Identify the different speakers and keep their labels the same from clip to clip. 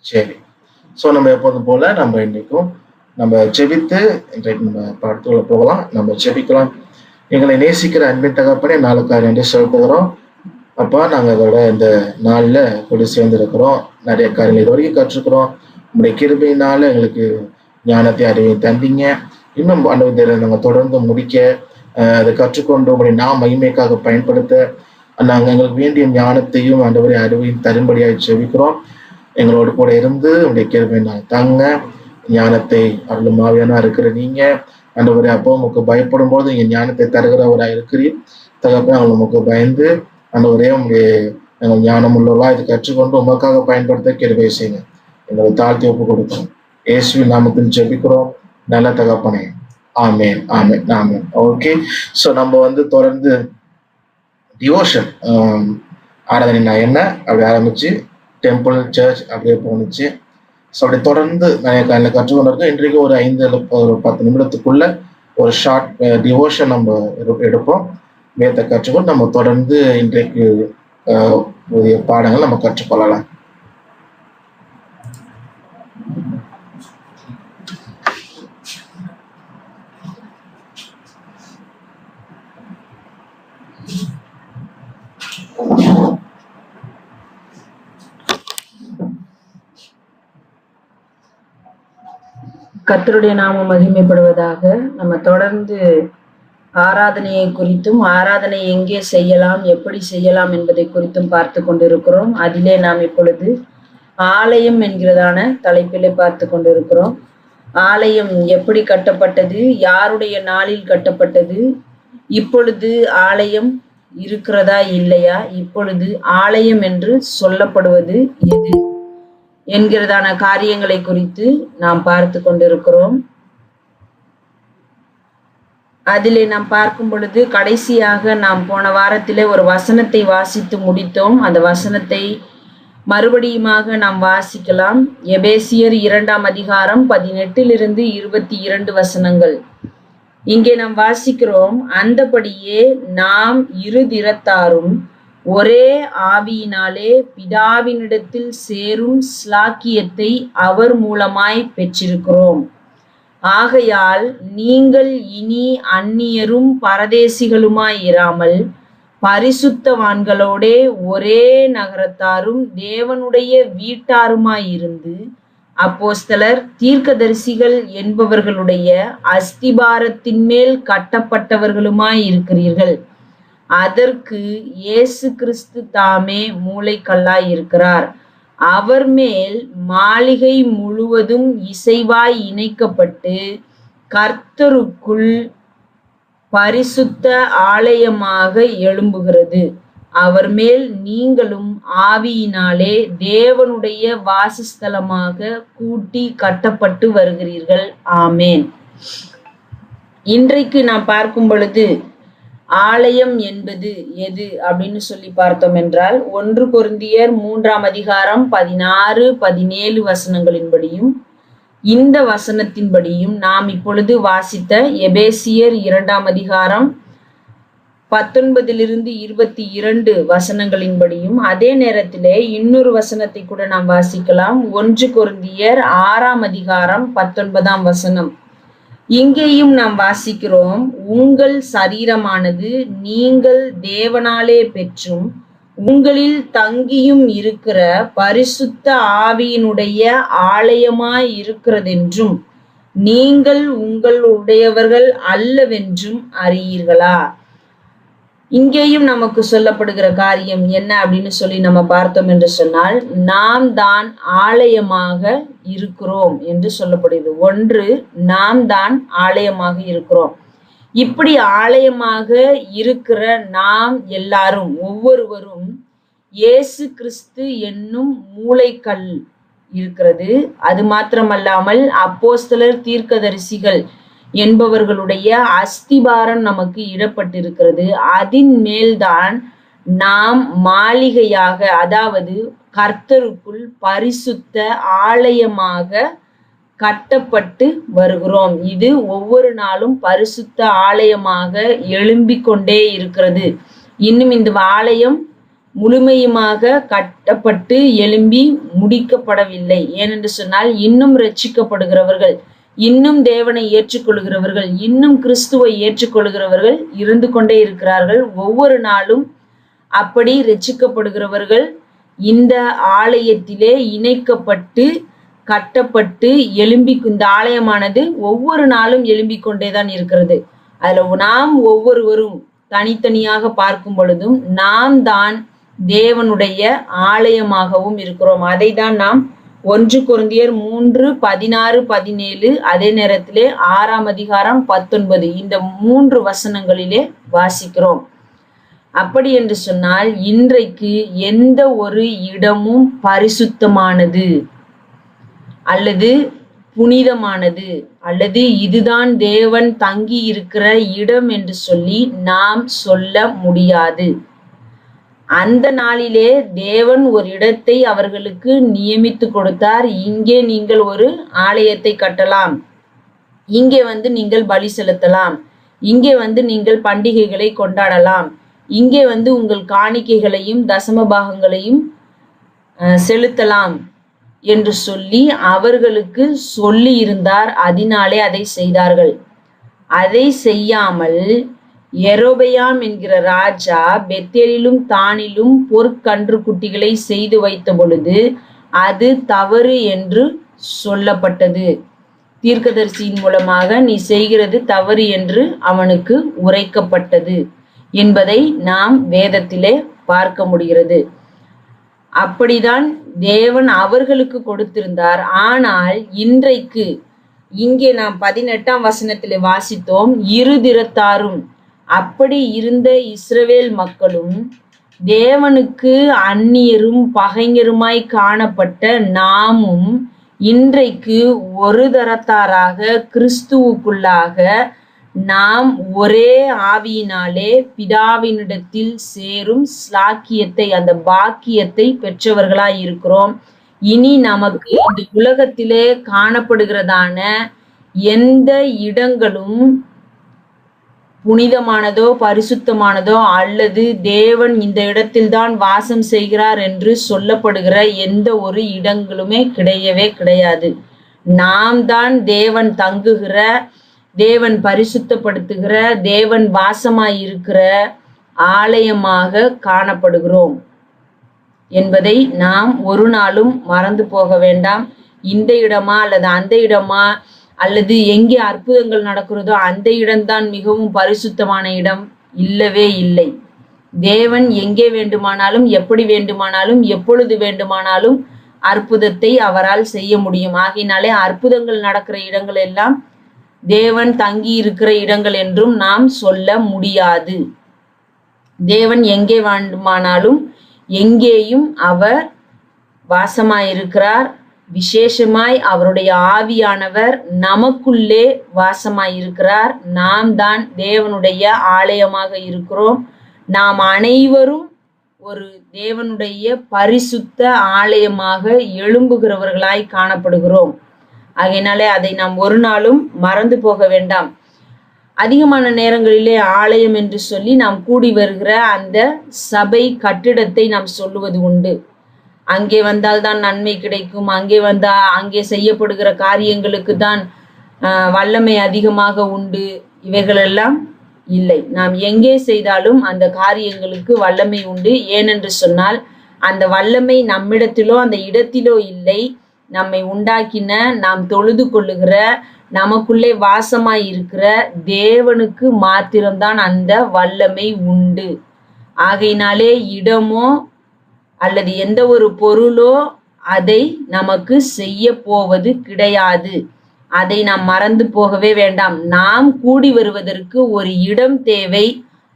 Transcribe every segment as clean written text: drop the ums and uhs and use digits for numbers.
Speaker 1: சரி. ஸோ நம்ம எப்போதும் போல நம்ம இன்றைக்கும் நம்ம ஜெபித்து இன்றைக்கு நம்ம பாடத்துக்குள்ள போகலாம். நம்ம ஜெபிக்கலாம். எங்களை நேசிக்கிற அன்பின் தகப்பனே, நாளுக்காக நன்றி செலுத்துகிறோம். அப்பா, நாங்கள் இதோட இந்த நாளில் கூடி சேர்ந்திருக்கிறோம். நிறைய காரியங்கள் இது வரைக்கும் கற்றுக்கிறோம். உங்களுடைய கிருபையினால எங்களுக்கு ஞானத்தை அறிவையும் தந்தீங்க. இன்னும் ஆண்டவரே, நாங்கள் தொடர்ந்து முடிக்க அதை கற்றுக்கொண்டு உங்களுடைய மகிமைக்காக பயன்படுத்த நாங்கள் எங்களுக்கு வேண்டிய ஞானத்தையும் ஆண்டவரே அறிவையும் தரும்படியாக ஜெபிக்கிறோம். எங்களோடு கூட இருந்து உங்களுடைய கிருபையினால் தாங்க. ஞானத்தை அருளும் ஆவியானவராக இருக்கிற நீங்க ஆண்டவரே, அப்போ உங்களுக்கு பயப்படும் போது நீங்க ஞானத்தை தருகிறவராக இருக்கிறீர். தகப்பனே, அவங்க உங்களுக்கு பயந்து ஆண்டவரே உங்களுடைய எங்கள் ஞானம் உள்ளவா இதை கற்றுக்கொண்டு உமக்காக பயன்படுத்த கிருபை செய்யுங்க. எங்களை தாழ்த்தி ஒப்பு கொடுக்கிறோம். இயேசுவின் நாமத்தில் ஜெபிக்கிறோம் நல்ல தகப்பனே. ஆமென், ஆமென், ஆமென். ஓகே. ஸோ நம்ம தொடர்ந்து டிவோஷன் ஆராதனை நான் என்ன அப்படி ஆரம்பிச்சு டெம்பிள் சர்ச் அப்படியே போணுச்சு. ஸோ அப்படி தொடர்ந்து நான் கற்றுக்கொண்டு இருக்கோம். இன்றைக்கு ஒரு 5-10 நிமிடத்துக்குள்ள ஒரு ஷார்ட் டிவோஷன் நம்ம எடுப்போம். வேதத்தை கற்றுக்கொண்டு நம்ம தொடர்ந்து இன்றைக்கு புதிய பாடங்கள் நம்ம கற்றுக்கொள்ளலாம்.
Speaker 2: கர்த்தருடைய நாமம் மகிமைப்படுவதாக. நம்ம தொடர்ந்து ஆராதனையை குறித்தும் ஆராதனை எங்கே செய்யலாம், எப்படி செய்யலாம் என்பதை குறித்தும் பார்த்து கொண்டிருக்கிறோம். அதிலே நாம் இப்பொழுது ஆலயம் என்கிறதான தலைப்பிலே பார்த்து கொண்டிருக்கிறோம். ஆலயம் எப்படி கட்டப்பட்டது, யாருடைய நாளில் கட்டப்பட்டது, இப்பொழுது ஆலயம் இருக்கிறதா இல்லையா, இப்பொழுது ஆலயம் என்று சொல்லப்படுவது எது என்கிறதான காரியங்களை குறித்து நாம் பார்த்து கொண்டிருக்கிறோம். அதிலே நாம் பார்க்கும் பொழுது கடைசியாக நாம் போன வாரத்திலே ஒரு வசனத்தை வாசித்து முடித்தோம். அந்த வசனத்தை மறுபடியுமாக நாம் வாசிக்கலாம். எபேசியர் 2ஆம் அதிகாரம் 18 - 22 வசனங்கள். இங்கே நாம் வாசிக்கிறோம், அந்தபடியே நாம் இருதிறத்தாரும் ஒரே ஆவியினாலே பிதாவினிடத்தில் சேரும் ஸ்லாக்கியத்தை அவர் மூலமாய் பெற்றிருக்கிறோம். ஆகையால் நீங்கள் இனி அந்நியரும் பரதேசிகளுமாய் இராமல் பரிசுத்தவான்களோடே ஒரே நகரத்தாரும் தேவனுடைய வீட்டாருமாய் இருந்து அப்போஸ்தலர் தீர்க்கதரிசிகள் என்பவர்களுடைய அஸ்திபாரத்தின் மேல் கட்டப்பட்டவர்களுமாய் இருக்கிறீர்கள். அதற்கு இயேசு கிறிஸ்து தாமே மூலைக்கல்லாய் இருக்கிறார். அவர் மேல் மாளிகை முழுவதும் இசைவாய் இணைக்கப்பட்டு கர்த்தருக்குள் பரிசுத்த ஆலயமாக எழும்புகிறது. அவர் மேல் நீங்களும் ஆவியினாலே தேவனுடைய வாசஸ்தலமாக கூட்டி கட்டப்பட்டு வருகிறீர்கள். ஆமேன். இன்றைக்கு நாம் பார்க்கும் பொழுது ஆலயம் என்பது எது அப்படின்னு சொல்லி பார்த்தோம் என்றால் 1 கொரிந்தியர் 3ஆம் அதிகாரம் 16-17 வசனங்களின்படியும் இந்த வசனத்தின்படியும் நாம் இப்பொழுது வாசித்த எபேசியர் 2ஆம் அதிகாரம் 19 - 22 வசனங்களின்படியும் அதே நேரத்திலே இன்னொரு வசனத்தை கூட நாம் வாசிக்கலாம். 1 கொரிந்தியர் 6ஆம் அதிகாரம் 19ஆம் வசனம். இங்கேயும் நாம் வாசிக்கிறோம், உங்கள் சரீரமானது நீங்கள் தேவனாலே பெற்றும் உங்களில் தங்கியும் இருக்கிற பரிசுத்த ஆவியினுடைய ஆலயமாய் இருக்கிறதென்றும் நீங்கள் உங்களுடையவர்கள் அல்லவென்றும் அறியீர்களா. இங்கேயும் நமக்கு சொல்லப்படுகிற காரியம் என்ன அப்படின்னு சொல்லி நம்ம பார்த்தோம் என்று சொன்னால், நாம் தான் ஆலயமாக இருக்கிறோம் என்று சொல்லப்படுகிறது. 1, நாம் தான் ஆலயமாக இருக்கிறோம். இப்படி ஆலயமாக இருக்கிற நாம் எல்லாரும் ஒவ்வொருவரும் இயேசு கிறிஸ்து என்னும் மூலைக்கல் இருக்கிறது. அது மாத்திரமல்லாமல் அப்போஸ்தலர் தீர்க்கதரிசிகள் என்பவர்களுடைய அஸ்திபாரம் நமக்கு இடப்பட்டிருக்கிறது. அதின் மேல்தான் நாம் மாளிகையாக, அதாவது கர்த்தருக்குள் பரிசுத்த ஆலயமாக கட்டப்பட்டு வருகிறோம். இது ஒவ்வொரு நாளும் பரிசுத்த ஆலயமாக எழும்பிக் கொண்டே இருக்கிறது. இன்னும் இந்த ஆலயம் முழுமையுமாக கட்டப்பட்டு எழும்பி முடிக்கப்படவில்லை. ஏனென்று சொன்னால் இன்னும் ரட்சிக்கப்படுகிறவர்கள், இன்னும் தேவனை ஏற்றுக்கொள்கிறவர்கள், இன்னும் கிறிஸ்துவை ஏற்றுக்கொள்கிறவர்கள் இருந்து கொண்டே இருக்கிறார்கள். ஒவ்வொரு நாளும் அப்படி ரட்சிக்கப்படுகிறவர்கள் இந்த ஆலயத்திலே இணைக்கப்பட்டு கட்டப்பட்டு இந்த ஆலயமானது ஒவ்வொரு நாளும் எழும்பிக் கொண்டேதான் இருக்கிறது. அதுல நாம் ஒவ்வொருவரும் தனித்தனியாக பார்க்கும் பொழுதும் நாம் தான் தேவனுடைய ஆலயமாகவும் இருக்கிறோம். அதை தான் நாம் 1 கொரிந்தியர் 3:16-17 அதே நேரத்திலே 6ஆம் அதிகாரம் 19 இந்த 3 வசனங்களிலே வாசிக்கிறோம். அப்படி என்று சொன்னால் இன்றைக்கு எந்த ஒரு இடமும் பரிசுத்தமானது அல்லது புனிதமானது அல்லது இதுதான் தேவன் தங்கி இருக்கிற இடம் என்று சொல்லி நாம் சொல்ல முடியாது. அந்த நாளிலே தேவன் ஒரு இடத்தை அவர்களுக்கு நியமித்து கொடுத்தார். இங்கே நீங்கள் ஒரு ஆலயத்தை கட்டலாம், இங்கே நீங்கள் பலி செலுத்தலாம், இங்கே நீங்கள் பண்டிகைகளை கொண்டாடலாம், இங்கே உங்கள் காணிக்கைகளையும் தசம பாகங்களையும் செலுத்தலாம் என்று சொல்லி அவர்களுக்கு சொல்லி இருந்தார். அதனாலே அதை செய்தார்கள். அதை செய்யாமல் யெரொபெயாம் என்கிற ராஜா பெத்தேலிலும் தானிலும் பொற்கன்று குட்டிகளை செய்து வைத்த பொழுது அது தவறு என்று சொல்லப்பட்டது. தீர்க்கதரிசியின் மூலமாக நீ செய்கிறது தவறு என்று அவனுக்கு உரைக்கப்பட்டது என்பதை நாம் வேதத்திலே பார்க்க முடிகிறது. அப்படிதான் தேவன் அவர்களுக்கு கொடுத்திருந்தார். ஆனால் இன்றைக்கு இங்கே நாம் 18ஆம் வசனத்திலே வாசித்தோம், இருதிறத்தாரும் அப்படி இருந்த இஸ்ரவேல் மக்களும் தேவனுக்கு அந்நியரும் பகைஞருமாய் காணப்பட்ட நாமும் இன்றைக்கு ஒரு தரத்தாராக கிறிஸ்துவுக்குள்ளாக நாம் ஒரே ஆவியினாலே பிதாவினிடத்தில் சேரும் ஸ்லாக்கியத்தை அந்த பாக்கியத்தை பெற்றவர்களாய் இருக்கிறோம். இனி நமக்கு இந்த உலகத்திலே காணப்படுகிறதான எந்த இடங்களும் புனிதமானதோ பரிசுத்தமானதோ அல்லது தேவன் இந்த இடத்தில்தான் வாசம் செய்கிறார் என்று சொல்லப்படுகிற எந்த ஒரு இடங்களுமே கிடையவே கிடையாது. நாம் தான் தேவன் தங்குகிற, தேவன் பரிசுத்தப்படுத்துகிற, தேவன் வாசமாய் இருக்கிற ஆலயமாக காணப்படுகிறோம் என்பதை நாம் ஒரு நாளும் மறந்து போக வேண்டாம். இந்த இடமா அல்லது அந்த இடமா அல்லது எங்கே அற்புதங்கள் நடக்கிறதோ அந்த இடம்தான் மிகவும் பரிசுத்தமான இடம்? இல்லவே இல்லை. தேவன் எங்கே வேண்டுமானாலும் எப்படி வேண்டுமானாலும் எப்பொழுது வேண்டுமானாலும் அற்புதத்தை அவரால் செய்ய முடியும். ஆகையினாலே அற்புதங்கள் நடக்கிற இடங்கள் எல்லாம் தேவன் தங்கி இருக்கிற இடங்கள் என்றும் நாம் சொல்ல முடியாது. தேவன் எங்கே வேண்டுமானாலும் எங்கேயும் அவர் வாசமாயிருக்கிறார். விசேஷமாய் அவருடைய ஆவியானவர் நமக்குள்ளே வாசமாயிருக்கிறார். நாம் தான் தேவனுடைய ஆலயமாக இருக்கிறோம். நாம் அனைவரும் ஒரு தேவனுடைய பரிசுத்த ஆலயமாக எழும்புகிறவர்களாய் காணப்படுகிறோம். ஆகையினாலே அதை நாம் ஒரு நாளும் மறந்து போக வேண்டாம். அதிகமான நேரங்களிலே ஆலயம் என்று சொல்லி நாம் கூடி வருகிற அந்த சபை கட்டிடத்தை நாம் சொல்லுவது உண்டு. அங்கே வந்தால்தான் நன்மை கிடைக்கும், அங்கே செய்யப்படுகிற காரியங்களுக்கு தான் வல்லமை அதிகமாக உண்டு. இவைகளெல்லாம் இல்லை. நாம் எங்கே செய்தாலும் அந்த காரியங்களுக்கு வல்லமை உண்டு. ஏனென்று சொன்னால் அந்த வல்லமை நம்மிடத்திலோ அந்த இடத்திலோ இல்லை. நம்மை உண்டாக்கின, நாம் தொழுது கொள்ளுகிற, நமக்குள்ளே வாசமாய் இருக்கிற தேவனுக்கு மாத்திரம்தான் அந்த வல்லமை உண்டு. ஆகையினாலே இடமோ அல்லது எந்த ஒரு பொருளோ அதை நமக்கு செய்ய போவது கிடையாது. அதை நாம் மறந்து போகவே வேண்டாம். நாம் கூடி வருவதற்கு ஒரு இடம் தேவை.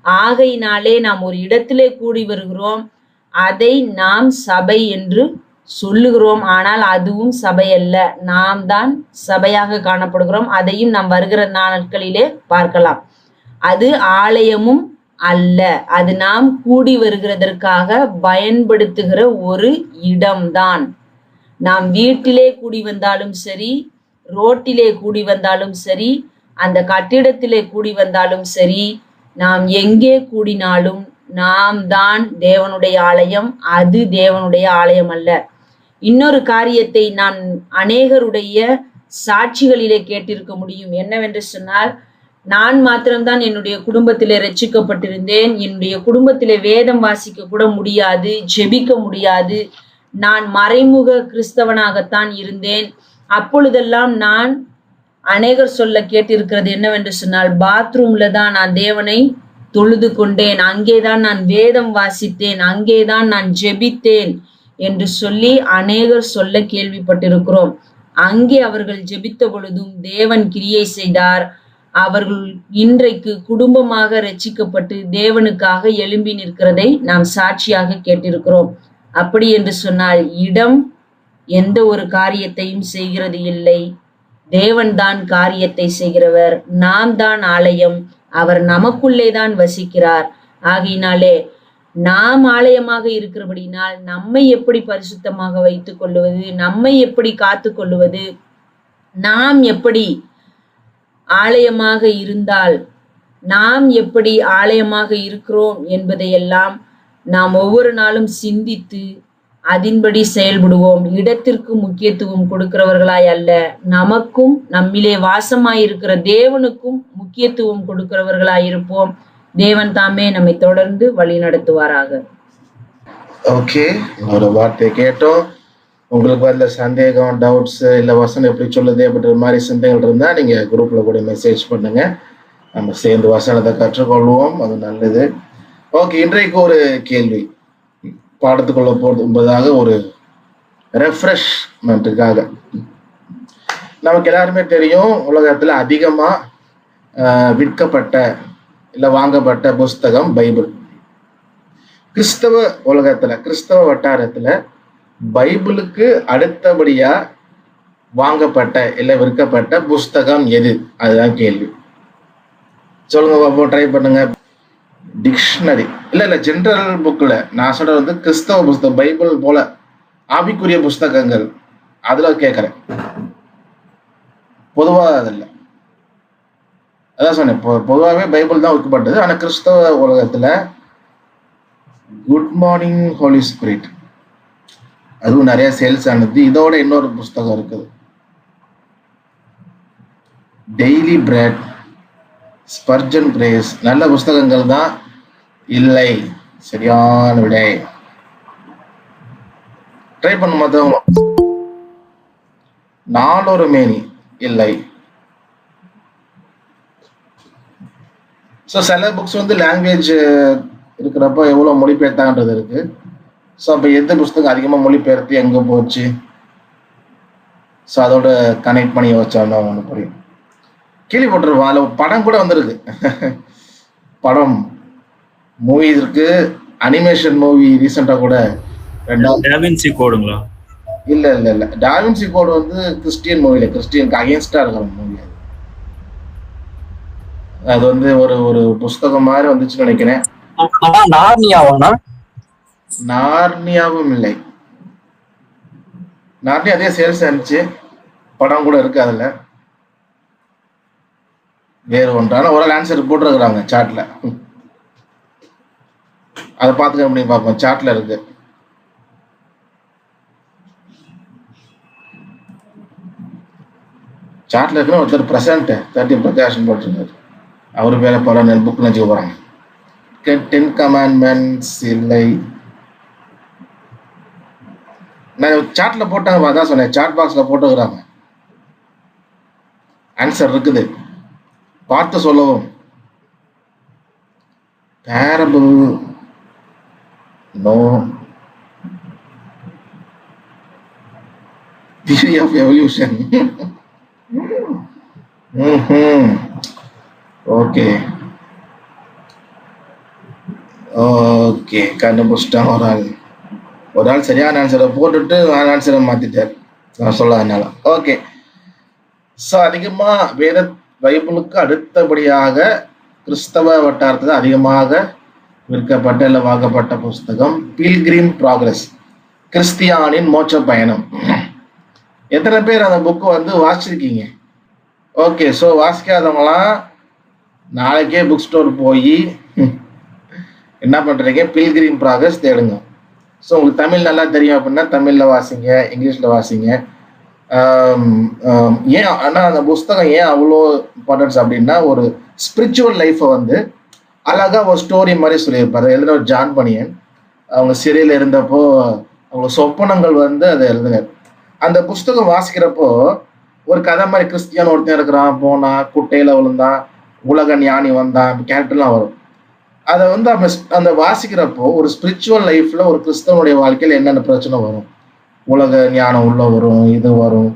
Speaker 2: ஆகையினாலே நாம் ஒரு இடத்திலே கூடி வருகிறோம். அதை நாம் சபை என்று சொல்லுகிறோம். ஆனால் அதுவும் சபை அல்ல. நாம் தான் சபையாக காணப்படுகிறோம். அதையும் நாம் வருகிற நாட்களிலே பார்க்கலாம். அது ஆலயமும் அல்ல. அது நாம் கூடி வருகிறதற்காக பயன்படுத்துகிற ஒரு இடம்தான். நாம் வீட்டிலே கூடி வந்தாலும் சரி, ரோட்டிலே கூடி வந்தாலும் சரி, அந்த கட்டிடத்திலே கூடி வந்தாலும் சரி, நாம் எங்கே கூடினாலும் நாம் தான் தேவனுடைய ஆலயம், அது தேவனுடைய ஆலயம் அல்ல. இன்னொரு காரியத்தை நான் அநேகருடைய சாட்சிகளிலே கேட்டிருக்க முடியும். என்னவென்று சொன்னால், நான் மாத்திரம்தான் என்னுடைய குடும்பத்திலே ரட்சிக்கப்பட்டிருந்தேன், என்னுடைய குடும்பத்திலே வேதம் வாசிக்க கூட முடியாது, ஜெபிக்க முடியாது, நான் மறைமுக கிறிஸ்தவனாகத்தான் இருந்தேன். அப்பொழுதெல்லாம் நான் அநேகர் சொல்ல கேட்டிருக்கிறது என்னவென்று சொன்னால், பாத்ரூம்ல தான் நான் தேவனை தொழுது கொண்டேன், அங்கேதான் நான் வேதம் வாசித்தேன், அங்கேதான் நான் ஜெபித்தேன் என்று சொல்லி அநேகர் சொல்ல கேள்விப்பட்டிருக்கிறோம். அங்கே அவர்கள் ஜெபித்த பொழுதும் தேவன் கிரியை செய்தார். அவர்கள் இன்றைக்கு குடும்பமாக ரட்சிக்கப்பட்டு தேவனுக்காக எழும்பி நிற்கிறதை நாம் சாட்சியாக கேட்டிருக்கிறோம். அப்படி என்று சொன்னால், இடம் எந்த ஒரு காரியத்தையும் செய்கிறது இல்லை, தேவன்தான் காரியத்தை செய்கிறவர். நாம் தான் ஆலயம், அவர் நமக்குள்ளே தான் வசிக்கிறார். ஆகையினாலே நாம் ஆலயமாக இருக்கிறபடினால் நம்மை எப்படி பரிசுத்தமாக வைத்துக் கொள்வது, நம்மை எப்படி காத்து கொள்வது, நாம் எப்படி ஆலயமாக இருந்தால் நாம் எப்படி ஆலயமாக இருக்கிறோம் என்பதையெல்லாம் நாம் ஒவ்வொரு நாளும் சிந்தித்து அதன்படி செயல்படுவோம். இடத்திற்கு முக்கியத்துவம் கொடுக்கிறவர்களாய் அல்ல, நமக்கும் நம்மிலே வாசமாயிருக்கிற தேவனுக்கும் முக்கியத்துவம் கொடுக்கிறவர்களாய் இருப்போம். தேவன் தாமே நம்மை தொடர்ந்து வழி நடத்துவாராக.
Speaker 1: ஓகே, ஒரு வார்த்தை கேட்டோம். உங்களுக்கு அதுல சந்தேகம், டவுட்ஸ், இல்ல வசனம் எப்படி சொல்லுது அப்படின்ற மாதிரி சிந்தனைகள் இருந்தா நீங்க குரூப்ல கூட மெசேஜ் பண்ணுங்க. நம்ம சேர்ந்து வசனத்தை கற்றுக்கொள்வோம், அது நல்லது. ஓகே, இன்றைக்கு ஒரு கேள்வி பாடத்துக்குள்ள போறது முன்பதாக ஒரு ரெஃப்ரெஷ்மெண்ட்டுக்காக. நமக்கு எல்லாருமே தெரியும், உலகத்துல அதிகமா விற்கப்பட்ட இல்ல வாங்கப்பட்ட புஸ்தகம் பைபிள். கிறிஸ்தவ உலகத்துல, கிறிஸ்தவ வட்டாரத்துல பைபிளுக்கு அடுத்தபடியா வாங்கப்பட்ட இல்ல விற்கப்பட்ட புஸ்தகம் எது? அதுதான் கேள்வி. சொல்லுங்க பாப்போம், ட்ரை பண்ணுங்க. டிக்ஷனரி இல்ல ஜெனரல் புக்ல நான் சொல்றது வந்து கிறிஸ்தவ புஸ்தகம், பைபிள் போல ஆவிக்குரிய புஸ்தகங்கள், அதுல கேட்கறேன். பொதுவா அது இல்லை, அதான் சொன்னேன். பொதுவாகவே பைபிள் தான் விற்கப்பட்டது. ஆனா கிறிஸ்தவ உலகத்துல குட் மார்னிங் ஹோலி ஸ்பிரிட், அதுவும் நிறைய சேல்ஸ் ஆனது. இதோட இன்னொரு புஸ்தகம் இருக்குது, டெய்லி பிரெட், ஸ்பர்ஜன் கிரேஸ். நல்ல புஸ்தகங்கள் தான் இல்லை. சரியான விடை. ட்ரை பண்ண மத்தவங்க. நாளொரு மேனி இல்லை. ஸோ சில புக்ஸ் வந்து லாங்குவேஜ் இருக்கிறப்ப எவ்வளோ மொழிபெயர்த்தான்றது இருக்கு. ஸோ அப்போ எந்த புஸ்தகம் அதிகமாக மொழிபெயர்த்து எங்கே போச்சு, ஸோ அதோட கனெக்ட் பண்ணி வச்சோம்னா ஒன்று புரியும். கேள்விப்பட்டிருப்போம், அதில் படம் கூட வந்திருக்கு. படம் மூவி இருக்கு, அனிமேஷன் மூவி ரீசெண்டாக கூட.
Speaker 3: டாவின்சி கோடுங்களா?
Speaker 1: இல்லை இல்லை இல்லை, டாவின்சி கோடு வந்து கிறிஸ்டியன் மூவில, கிறிஸ்டியனுக்கு அகேன்ஸ்டாக இருக்கிற மூவி. அது வந்து ஒரு ஒரு புஸ்தகம் மாதிரி வந்துச்சுன்னு நினைக்கிறேன். நார்னியாவும் இல்லை, நார்னியா அதே சேல்ஸ் ஆனிச்சு, படம் கூட இருக்கு அதுல. வேறு ஒன்றான ஒரு ஆன்சர் போட்டுருக்குறாங்க சாட்ல, அதை பார்த்துக்க முடியும். பார்ப்போம், சாட்ல இருக்கு. சாட்ல இருக்குன்னு ஒருத்தர் பிரசன்ட் 30 பிரகாஷன் போட்டிருக்காரு. அவரு வேலை போற புக் நினைச்சு போறாங்க. 10 கமாண்ட்மெண்ட்ஸ் இல்லை. நான் சாட்ல போட்டாங்க, அதான் சொன்னேன், சாட் பாக்ஸ்ல போட்டுக்கிறாங்க. ஆன்சர் இருக்குது, பார்த்து சொல்லவும். பேரபிள் நோ. Theory of evolution. Okay okay, கண்டுபிடிச்சிட்டான் ஒரு ஆள் சரியான ஆன்சரை போட்டுட்டு ஆன்சரை மாத்திட்டார், நான் சொல்ல அதனால. ஓகே, ஸோ அதிகமா பைபிளுக்கு அடுத்தபடியாக கிறிஸ்தவ வட்டாரத்தில் அதிகமாக விற்கப்பட்ட இல்லை வாங்கப்பட்ட புஸ்தகம் பில்கிரிம் ப்ராக்ரஸ், கிறிஸ்தியானின் மோட்ச பயணம். எத்தனை பேர் அந்த புக்கு வந்து வாசிச்சிருக்கீங்க? ஓகே, ஸோ வாசிக்காதவங்களாம் நாளைக்கே புக் ஸ்டோர் போய் என்ன பண்ணுறீங்க, பில்கிரிம் ப்ராக்ரஸ் தேடுங்க. ஸோ உங்களுக்கு தமிழ் நல்லா தெரியும் அப்படின்னா தமிழில் வாசிங்க, இங்கிலீஷில் வாசிங்க. ஏன் ஆனால் அந்த புஸ்தகம் ஏன் அவ்வளோ இம்பார்ட்டன்ஸ் அப்படின்னா, ஒரு ஸ்பிரிச்சுவல் லைஃப்பை வந்து அழகாக ஒரு ஸ்டோரி மாதிரி சொல்லியிருப்பாரு. எழுதின ஒரு ஜான் பனியன். அவங்க சிறையில் இருந்தப்போ அவங்க சொப்பனங்கள் வந்து அதை எழுதினார். அந்த புஸ்தகம் வாசிக்கிறப்போ ஒரு கதை மாதிரி, கிறிஸ்டியான் ஒருத்தன் இருக்கிறான், போனான், குட்டையில் விழுந்தான், உலக ஞானி வந்தான், கேரக்டர்லாம் வரும். அதை வந்து அந்த வாசிக்கிறப்போ ஒரு ஸ்பிரிச்சுவல் லைஃப்ல ஒரு கிறிஸ்தவனுடைய வாழ்க்கையில் என்னென்ன பிரச்சனை வரும், உலக ஞானம் உள்ள வரும், இது வரும்,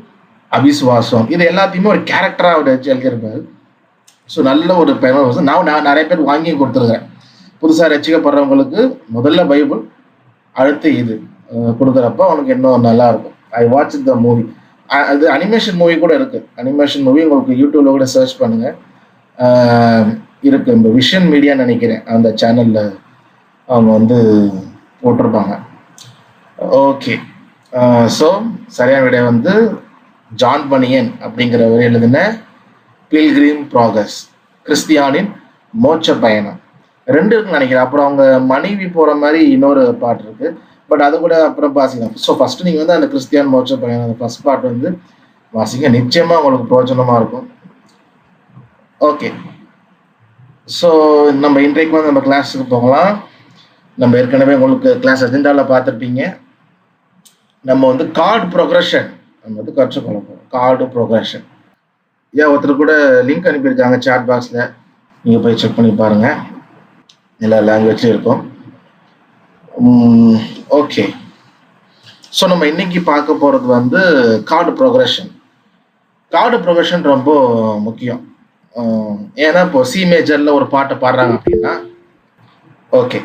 Speaker 1: அவிசுவாசம், இது எல்லாத்தையுமே ஒரு கேரக்டரா அவர் வச்சு எழுதியிருப்பாரு. ஸோ நல்ல ஒரு பயணம். நான் நிறைய பேர் வாங்கி கொடுத்துருக்கேன். புதுசாக ரசிக்கப்படுறவங்களுக்கு முதல்ல பைபிள், அடுத்து இது கொடுக்குறப்ப அவனுக்கு இன்னும் நல்லா இருக்கும். I watch the movie. அது அனிமேஷன் மூவி கூட இருக்கு. அனிமேஷன் மூவி உங்களுக்கு யூடியூப்ல கூட சர்ச் பண்ணுங்க, இருக்கு. இந்த விஷன் மீடியா நினைக்கிறேன், அந்த சேனல்ல அவங்க வந்து போட்டிருப்பாங்க. ஓகே, ஸோ சரியான விடை வந்து ஜான் பனியன் அப்படிங்கிறவர் எழுதின பில்கிரிம் ப்ராக்ரஸ், கிறிஸ்தியானின் மோட்ச பயணம். 2 இருக்குன்னு நினைக்கிறேன். அப்புறம் அவங்க மனைவி போற மாதிரி இன்னொரு பாட்டு இருக்கு, பட் அது கூட அப்புறம் வாசிக்கலாம். ஸோ ஃபர்ஸ்ட் நீங்க வந்து அந்த கிறிஸ்தியான் மோட்ச பயணம் அந்த ஃபர்ஸ்ட் பார்ட் வந்து வாசிங்க, நிச்சயமா உங்களுக்கு பிரயோஜனமா இருக்கும். ஓகே, ஸோ நம்ம இன்றைக்கு வந்து நம்ம கிளாஸுக்கு போகலாம். நம்ம ஏற்கனவே உங்களுக்கு கிளாஸ் அஜெண்டாவில் பார்த்துருப்பீங்க. நம்ம வந்து கார்டு ப்ரோக்ரஷன் நம்ம வந்து கற்றுக்கொள்ள போகிறோம். கார்டு ப்ரோக்ரஷன் ஒருத்தர் கூட லிங்க் அனுப்பியிருக்காங்க சாட் பாக்ஸில், நீங்கள் போய் செக் பண்ணி பாருங்கள். எல்லா லாங்குவேஜ்லையும் இருக்கும். ஓகே, ஸோ நம்ம இன்னைக்கு பார்க்க போகிறது வந்து கார்டு ப்ரோக்ரஷன். கார்டு ப்ரோக்ரஷன் ரொம்ப முக்கியம். ஏன்னா இப்போ சி மேஜர்ல ஒரு பாட்டை பாடுறாங்க அப்படின்னா, ஓகே,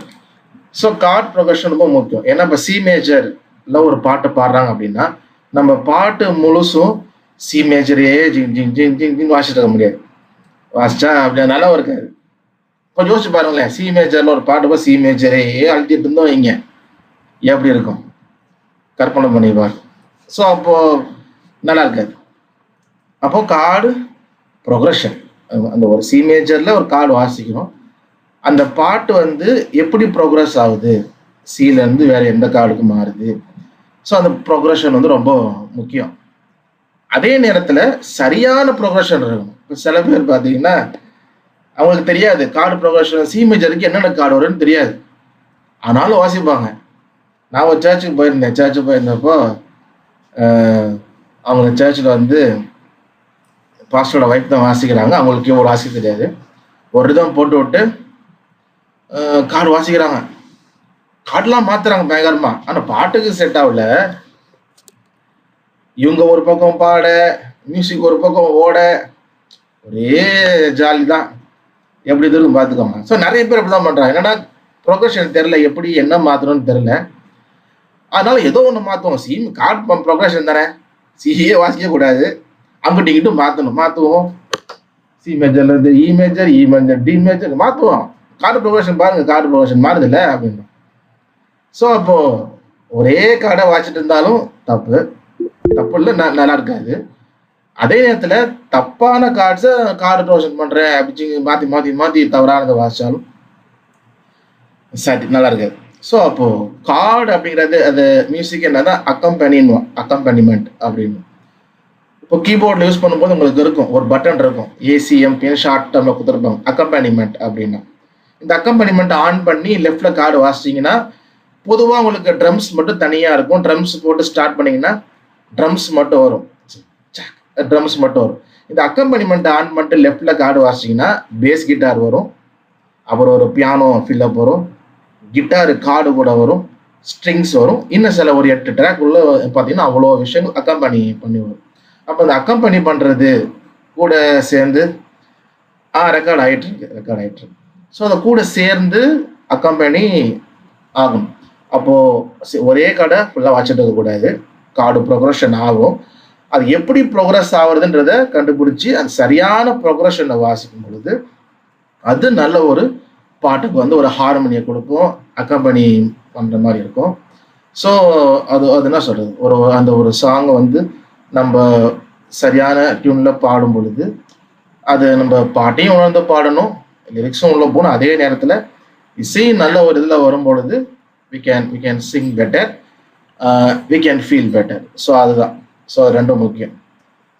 Speaker 1: ஸோ கார்டு ப்ரோக்ரஷன் ரொம்ப முக்கியம். ஏன்னா இப்போ சி மேஜர்ல ஒரு பாட்டை பாடுறாங்க அப்படின்னா நம்ம பாட்டு முழுசும் சி மேஜரே ஜிங் ஜிங் ஜிங் ஜிங் ஜிங் வாசிட்டு இருக்க முடியாது. வாசிச்சா அப்படியே நல்லா இருக்காது. இப்போ யோசிச்சு பாருங்களேன், சி மேஜர்ல ஒரு பாட்டு சி மேஜரே அழுத்திட்டு இருந்தோம் இங்க எப்படி இருக்கும், கற்பனை பண்ணிப்பார். ஸோ அப்போ நல்லா இருக்காது. அப்போ கார்டு ப்ரோக்ரஷன், அந்த ஒரு சி மேஜர்ல ஒரு கார்டு வாசிக்கணும். அந்த பாட்டு வந்து எப்படி ப்ரோக்ரஸ் ஆகுது, சில இருந்து வேற எந்த கார்டுக்கு மாறுது. ஸோ அந்த ப்ரோக்ரஷன் வந்து ரொம்ப முக்கியம். அதே நேரத்துல சரியான ப்ரோக்ரஷன் இருக்கணும். இப்போ சில பேர் பார்த்தீங்கன்னா அவங்களுக்கு தெரியாது கார்டு ப்ரோக்ரஷன், சி மேஜருக்கு என்னென்ன கார்டு வரும்னு தெரியாது, ஆனாலும் வாசிப்பாங்க. நான் ஒரு சர்ச்சுக்கு போயிருந்தேன். சர்ச்சுக்கு போயிருந்தப்போ அவங்க சர்ச்சில் வந்து பாஸ்டரோட வைஃப் தான் வாசிக்கிறாங்க. அவங்களுக்கு ஒரு வாசிக்க தெரியாது. ஒரு ரிதம் போட்டு விட்டு கார்டு வாசிக்கிறாங்க. கார்டெலாம் மாத்துறாங்க பயங்கரமா. ஆனால் பாட்டுக்கு செட் ஆகல. இவங்க ஒரு பக்கம் பாட, மியூசிக் ஒரு பக்கம் ஓட, ஒரே ஜாலி தான். எப்படி இதுன்னு பார்த்துக்கோங்க. ஸோ நிறைய பேர் அப்படி தான் பண்ணுறாங்க. என்னன்னா ப்ரொக்ரஷன் தெரில, எப்படி என்ன மாற்றணும்னு தெரில. அதனால ஏதோ ஒன்று மாற்றுவோம். சி கார்டு ப்ரொக்ரஷன் தானே, சிஏ வாசிக்க கூடாது, அங்கிட்டு இங்கிட்டும் மாற்றுவோம். சி மேஜர்ல இருந்து E major, E major, D major மாற்றுவோம். கார்டு ப்ரோக்ரஷன் பாருங்க, கார்டு ப்ரோக்ரஷன் மாறுது இல்லை அப்படின்னு. ஸோ அப்போ ஒரே கார்டை வாசிட்டு இருந்தாலும் தப்பு இல்லை, நல்லா இருக்காது. அதே நேரத்தில் தப்பான கார்ட்ஸை கார்டு ப்ரோக்ரஷன் பண்ணுறேன் அப்படி மாற்றி தவறானதை வாசிச்சாலும் சரி நல்லா இருக்காது. ஸோ அப்போ கார்டு அப்படிங்கிறது அது மியூசிக் என்னன்னா அக்கம்பனிமெண்ட் அப்படின்னு. இப்போ கீபோர்டில் யூஸ் பண்ணும்போது உங்களுக்கு இருக்கும் ஒரு பட்டன் இருக்கும், ஏசிஎம்பின்னு ஷார்ட் டேர்மில் கொடுத்துருப்பாங்க அக்கம்பனிமெண்ட் அப்படின்னா. இந்த அக்கம்பனிமெண்ட் ஆன் பண்ணி லெஃப்ட்ல கார்டு வாசிச்சிங்கன்னா பொதுவாக உங்களுக்கு ட்ரம்ஸ் மட்டும் தனியாக இருக்கும். ட்ரம்ஸ் போட்டு ஸ்டார்ட் பண்ணிங்கன்னா ட்ரம்ஸ் மட்டும் வரும். இந்த அக்கம்பனிமெண்ட் ஆன் பண்ணிட்டு லெஃப்ட்ல கார்டு வாசிச்சிங்கன்னா பேஸ் கிட்டார் வரும், அப்புறம் ஒரு பியானோ ஃபில்லப் வரும், கிட்டாரு கார்டு கூட வரும், ஸ்ட்ரிங்ஸ் வரும், இன்னும் சில ஒரு 8 ட்ராக் உள்ள பார்த்தீங்கன்னா அவ்வளோ விஷயங்கள் அக்கம்பனி பண்ணி வரும். அப்போ அந்த அக்கம்பனி பண்ணுறது கூட சேர்ந்து ரெக்கார்ட் ஆகிட்டு இருக்கு. ஸோ அதை கூட சேர்ந்து அக்கம்பனி ஆகும். அப்போது ஒரே கார்டை ஃபுல்லாக வாசிட்டு இருக்கக்கூடாது, கார்டு ப்ரோக்ரஷன் ஆகும். அது எப்படி ப்ரோக்ரஸ் ஆகுறதுன்றதை கண்டுபிடிச்சி அந்த சரியான ப்ரோக்ரஷனை வாசிக்கும் பொழுது அது நல்ல ஒரு பாட்டுக்கு வந்து ஒரு ஹார்மோனியை கொடுக்கும், அக்கம்பனி பண்ணுற மாதிரி இருக்கும். ஸோ அது என்ன சொல்கிறது, அந்த ஒரு சாங்கை வந்து நம்ம சரியான டியூனில் பாடும் பொழுது அது நம்ம பாட்டையும் உணர்ந்து பாடணும், லிரிக்ஸும் உள்ள போகணும். அதே நேரத்தில் இசை நல்ல ஒரு இதில் வரும்பொழுது we can sing better, we can feel better. So அதுதான். ஸோ அது ரெண்டும் முக்கியம்.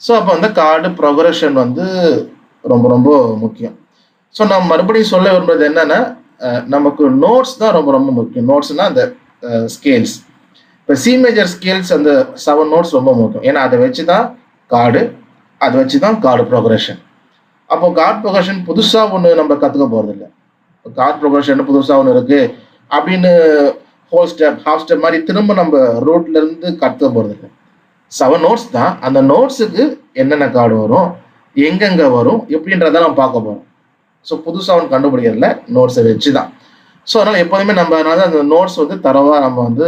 Speaker 1: ஸோ அப்போ வந்து கார்டு ப்ரொக்ரெஷன் வந்து ரொம்ப ரொம்ப முக்கியம். ஸோ நம்ம மறுபடியும் சொல்ல விரும்புறது என்னன்னா, நமக்கு நோட்ஸ் தான் ரொம்ப ரொம்ப முக்கியம். நோட்ஸ்னா அந்த ஸ்கேல்ஸ். இப்போ சி மேஜர் ஸ்கேல்ஸ் அந்த 7 நோட்ஸ் ரொம்ப முக்கியம். ஏன்னா அதை வச்சு தான் கார்டு, அதை வச்சு தான் கார்டு ப்ரொக்ரெஷன். அப்போ கார்டு ப்ரொக்ரெஷன் புதுசாக ஒன்று நம்ம கற்றுக்க போகிறது இல்லை. கார்டு ப்ரொக்ரெஷன் புதுசாக ஒன்று இருக்கு அப்படின்னு ஹோல் ஸ்டெப் ஹாஃப் ஸ்டெப் மாதிரி திரும்ப நம்ம ரூட்ல இருந்து கற்றுக்க போகிறது இல்லை. 7 நோட்ஸ் தான். அந்த நோட்ஸுக்கு என்னென்ன கார்டு வரும், எங்கெங்க வரும், எப்படின்றத நம்ம பார்க்க போகிறோம். ஸோ புதுசாக ஒன்று கண்டுபிடிக்கிறதுல நோட்ஸை வச்சு தான். ஸோ அதனால் எப்போதுமே நம்ம அதனால அந்த நோட்ஸ் வந்து தரவாக நம்ம வந்து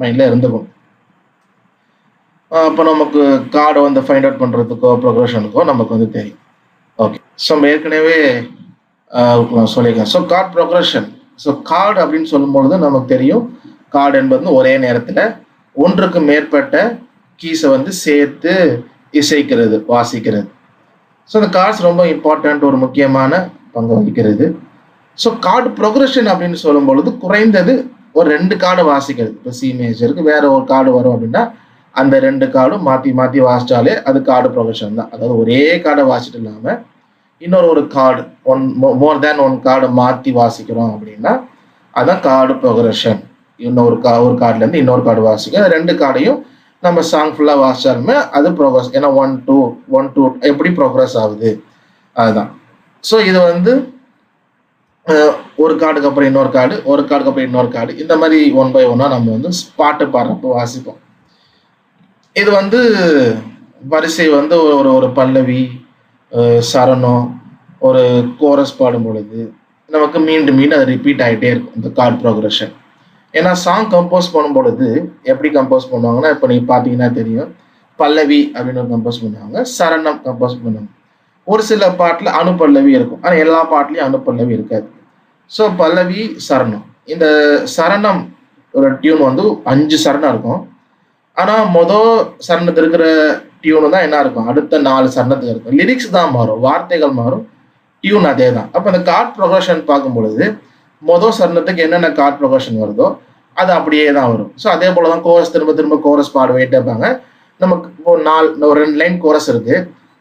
Speaker 1: மைண்டில் இருந்துக்கும். அப்போ நமக்கு கார்டை வந்து ஃபைண்ட் அவுட் பண்ணுறதுக்கோ ப்ரொக்ரெஷனுக்கோ நமக்கு வந்து தெரியும். ஓகே, ஸோ நம்ம ஏற்கனவே சொல்லியிருக்கேன். So card progression. So card அப்படின்னு சொல்லும்பொழுது நமக்கு தெரியும், கார்டு என்பது ஒரே நேரத்தில் ஒன்றுக்கு மேற்பட்ட கீஸை வந்து சேர்த்து இசைக்கிறது, வாசிக்கிறது. ஸோ இந்த கார்ட்ஸ் ரொம்ப இம்பார்ட்டன்ட், ஒரு முக்கியமான பங்கு வகிக்கிறது. ஸோ கார்டு ப்ரொக்ரெஷன் அப்படின்னு சொல்லும் பொழுது குறைந்தது ஒரு 2 கார்டு வாசிக்கிறது. இப்போ சி மேஜருக்கு வேற ஒரு கார்டு வரும் அப்படின்னா அந்த 2 கார்டும் மாற்றி மாற்றி வாசிச்சாலே அது கார்டு ப்ரொக்ரெஷன் தான். அதாவது ஒரே கார்டை வாசிட்டு இல்லாமல் இன்னொரு ஒரு கார்டு மோர் தேன் 1 கார்டு மாற்றி வாசிக்கிறோம் அப்படின்னா அதான் கார்டு ப்ரொக்ரெஷன். ஒரு கார்டுலேருந்து இன்னொரு கார்டு வாசிக்கும். 2 கார்டையும் நம்ம சாங் ஃபுல்லாக வாசிச்சாலுமே அது ப்ரோக்ரஸ். ஏன்னா 1 2 எப்படி ப்ரோக்ரஸ் ஆகுது அதுதான். ஸோ இது வந்து ஒரு கார்டுக்கு அப்புறம் இன்னொரு கார்டு, ஒரு கார்டுக்கு அப்புறம் இன்னொரு கார்டு, இந்த மாதிரி 1 by 1 நம்ம வந்து பாட்டு பாடுறப்போ வாசிப்போம். இது வந்து வரிசை வந்து ஒரு பல்லவி, சரணம், ஒரு கோரஸ் பாடும் பொழுது நமக்கு மீண்டும் மீண்டும் அது ரிப்பீட் ஆகிட்டே இருக்கும் இந்த கார்டு ப்ரோக்ரஷன். ஏன்னா சாங் கம்போஸ் பண்ணும் பொழுது எப்படி கம்போஸ் பண்ணுவாங்கன்னா, இப்போ நீங்கள் பார்த்தீங்கன்னா தெரியும், பல்லவி அப்படின்னு கம்போஸ் பண்ணுவாங்க, சரணம் கம்போஸ் பண்ணுவாங்க. ஒரு சில பாட்டில் அனுப்பல்லவி இருக்கும், ஆனால் எல்லா பாட்டிலையும் அனுப்பல்லவி இருக்காது. ஸோ பல்லவி, சரணம். இந்த சரணம் ஒரு டியூன் வந்து 5 சரணம் இருக்கும். ஆனால் சரணத்துக்கு இருக்கிற டியூனு தான் என்ன இருக்கும், அடுத்த 4 சரணத்துக்கு இருக்கும். லிரிக்ஸ் தான் மாறும், வார்த்தைகள் மாறும், டியூன் அதே தான். அப்போ இந்த கார்ட் ப்ரொக்ரஷன் பார்க்கும் பொழுது சரணத்துக்கு என்னென்ன கார்ட் ப்ரொக்ரஷன் வருதோ அது அப்படியே தான் வரும். ஸோ அதே போல தான் கோரஸ் திரும்ப திரும்ப கோரஸ் பாடுவேட்டே இருப்பாங்க. நமக்கு இப்போ ஒரு 2 லைன் கோரஸ் இருக்கு,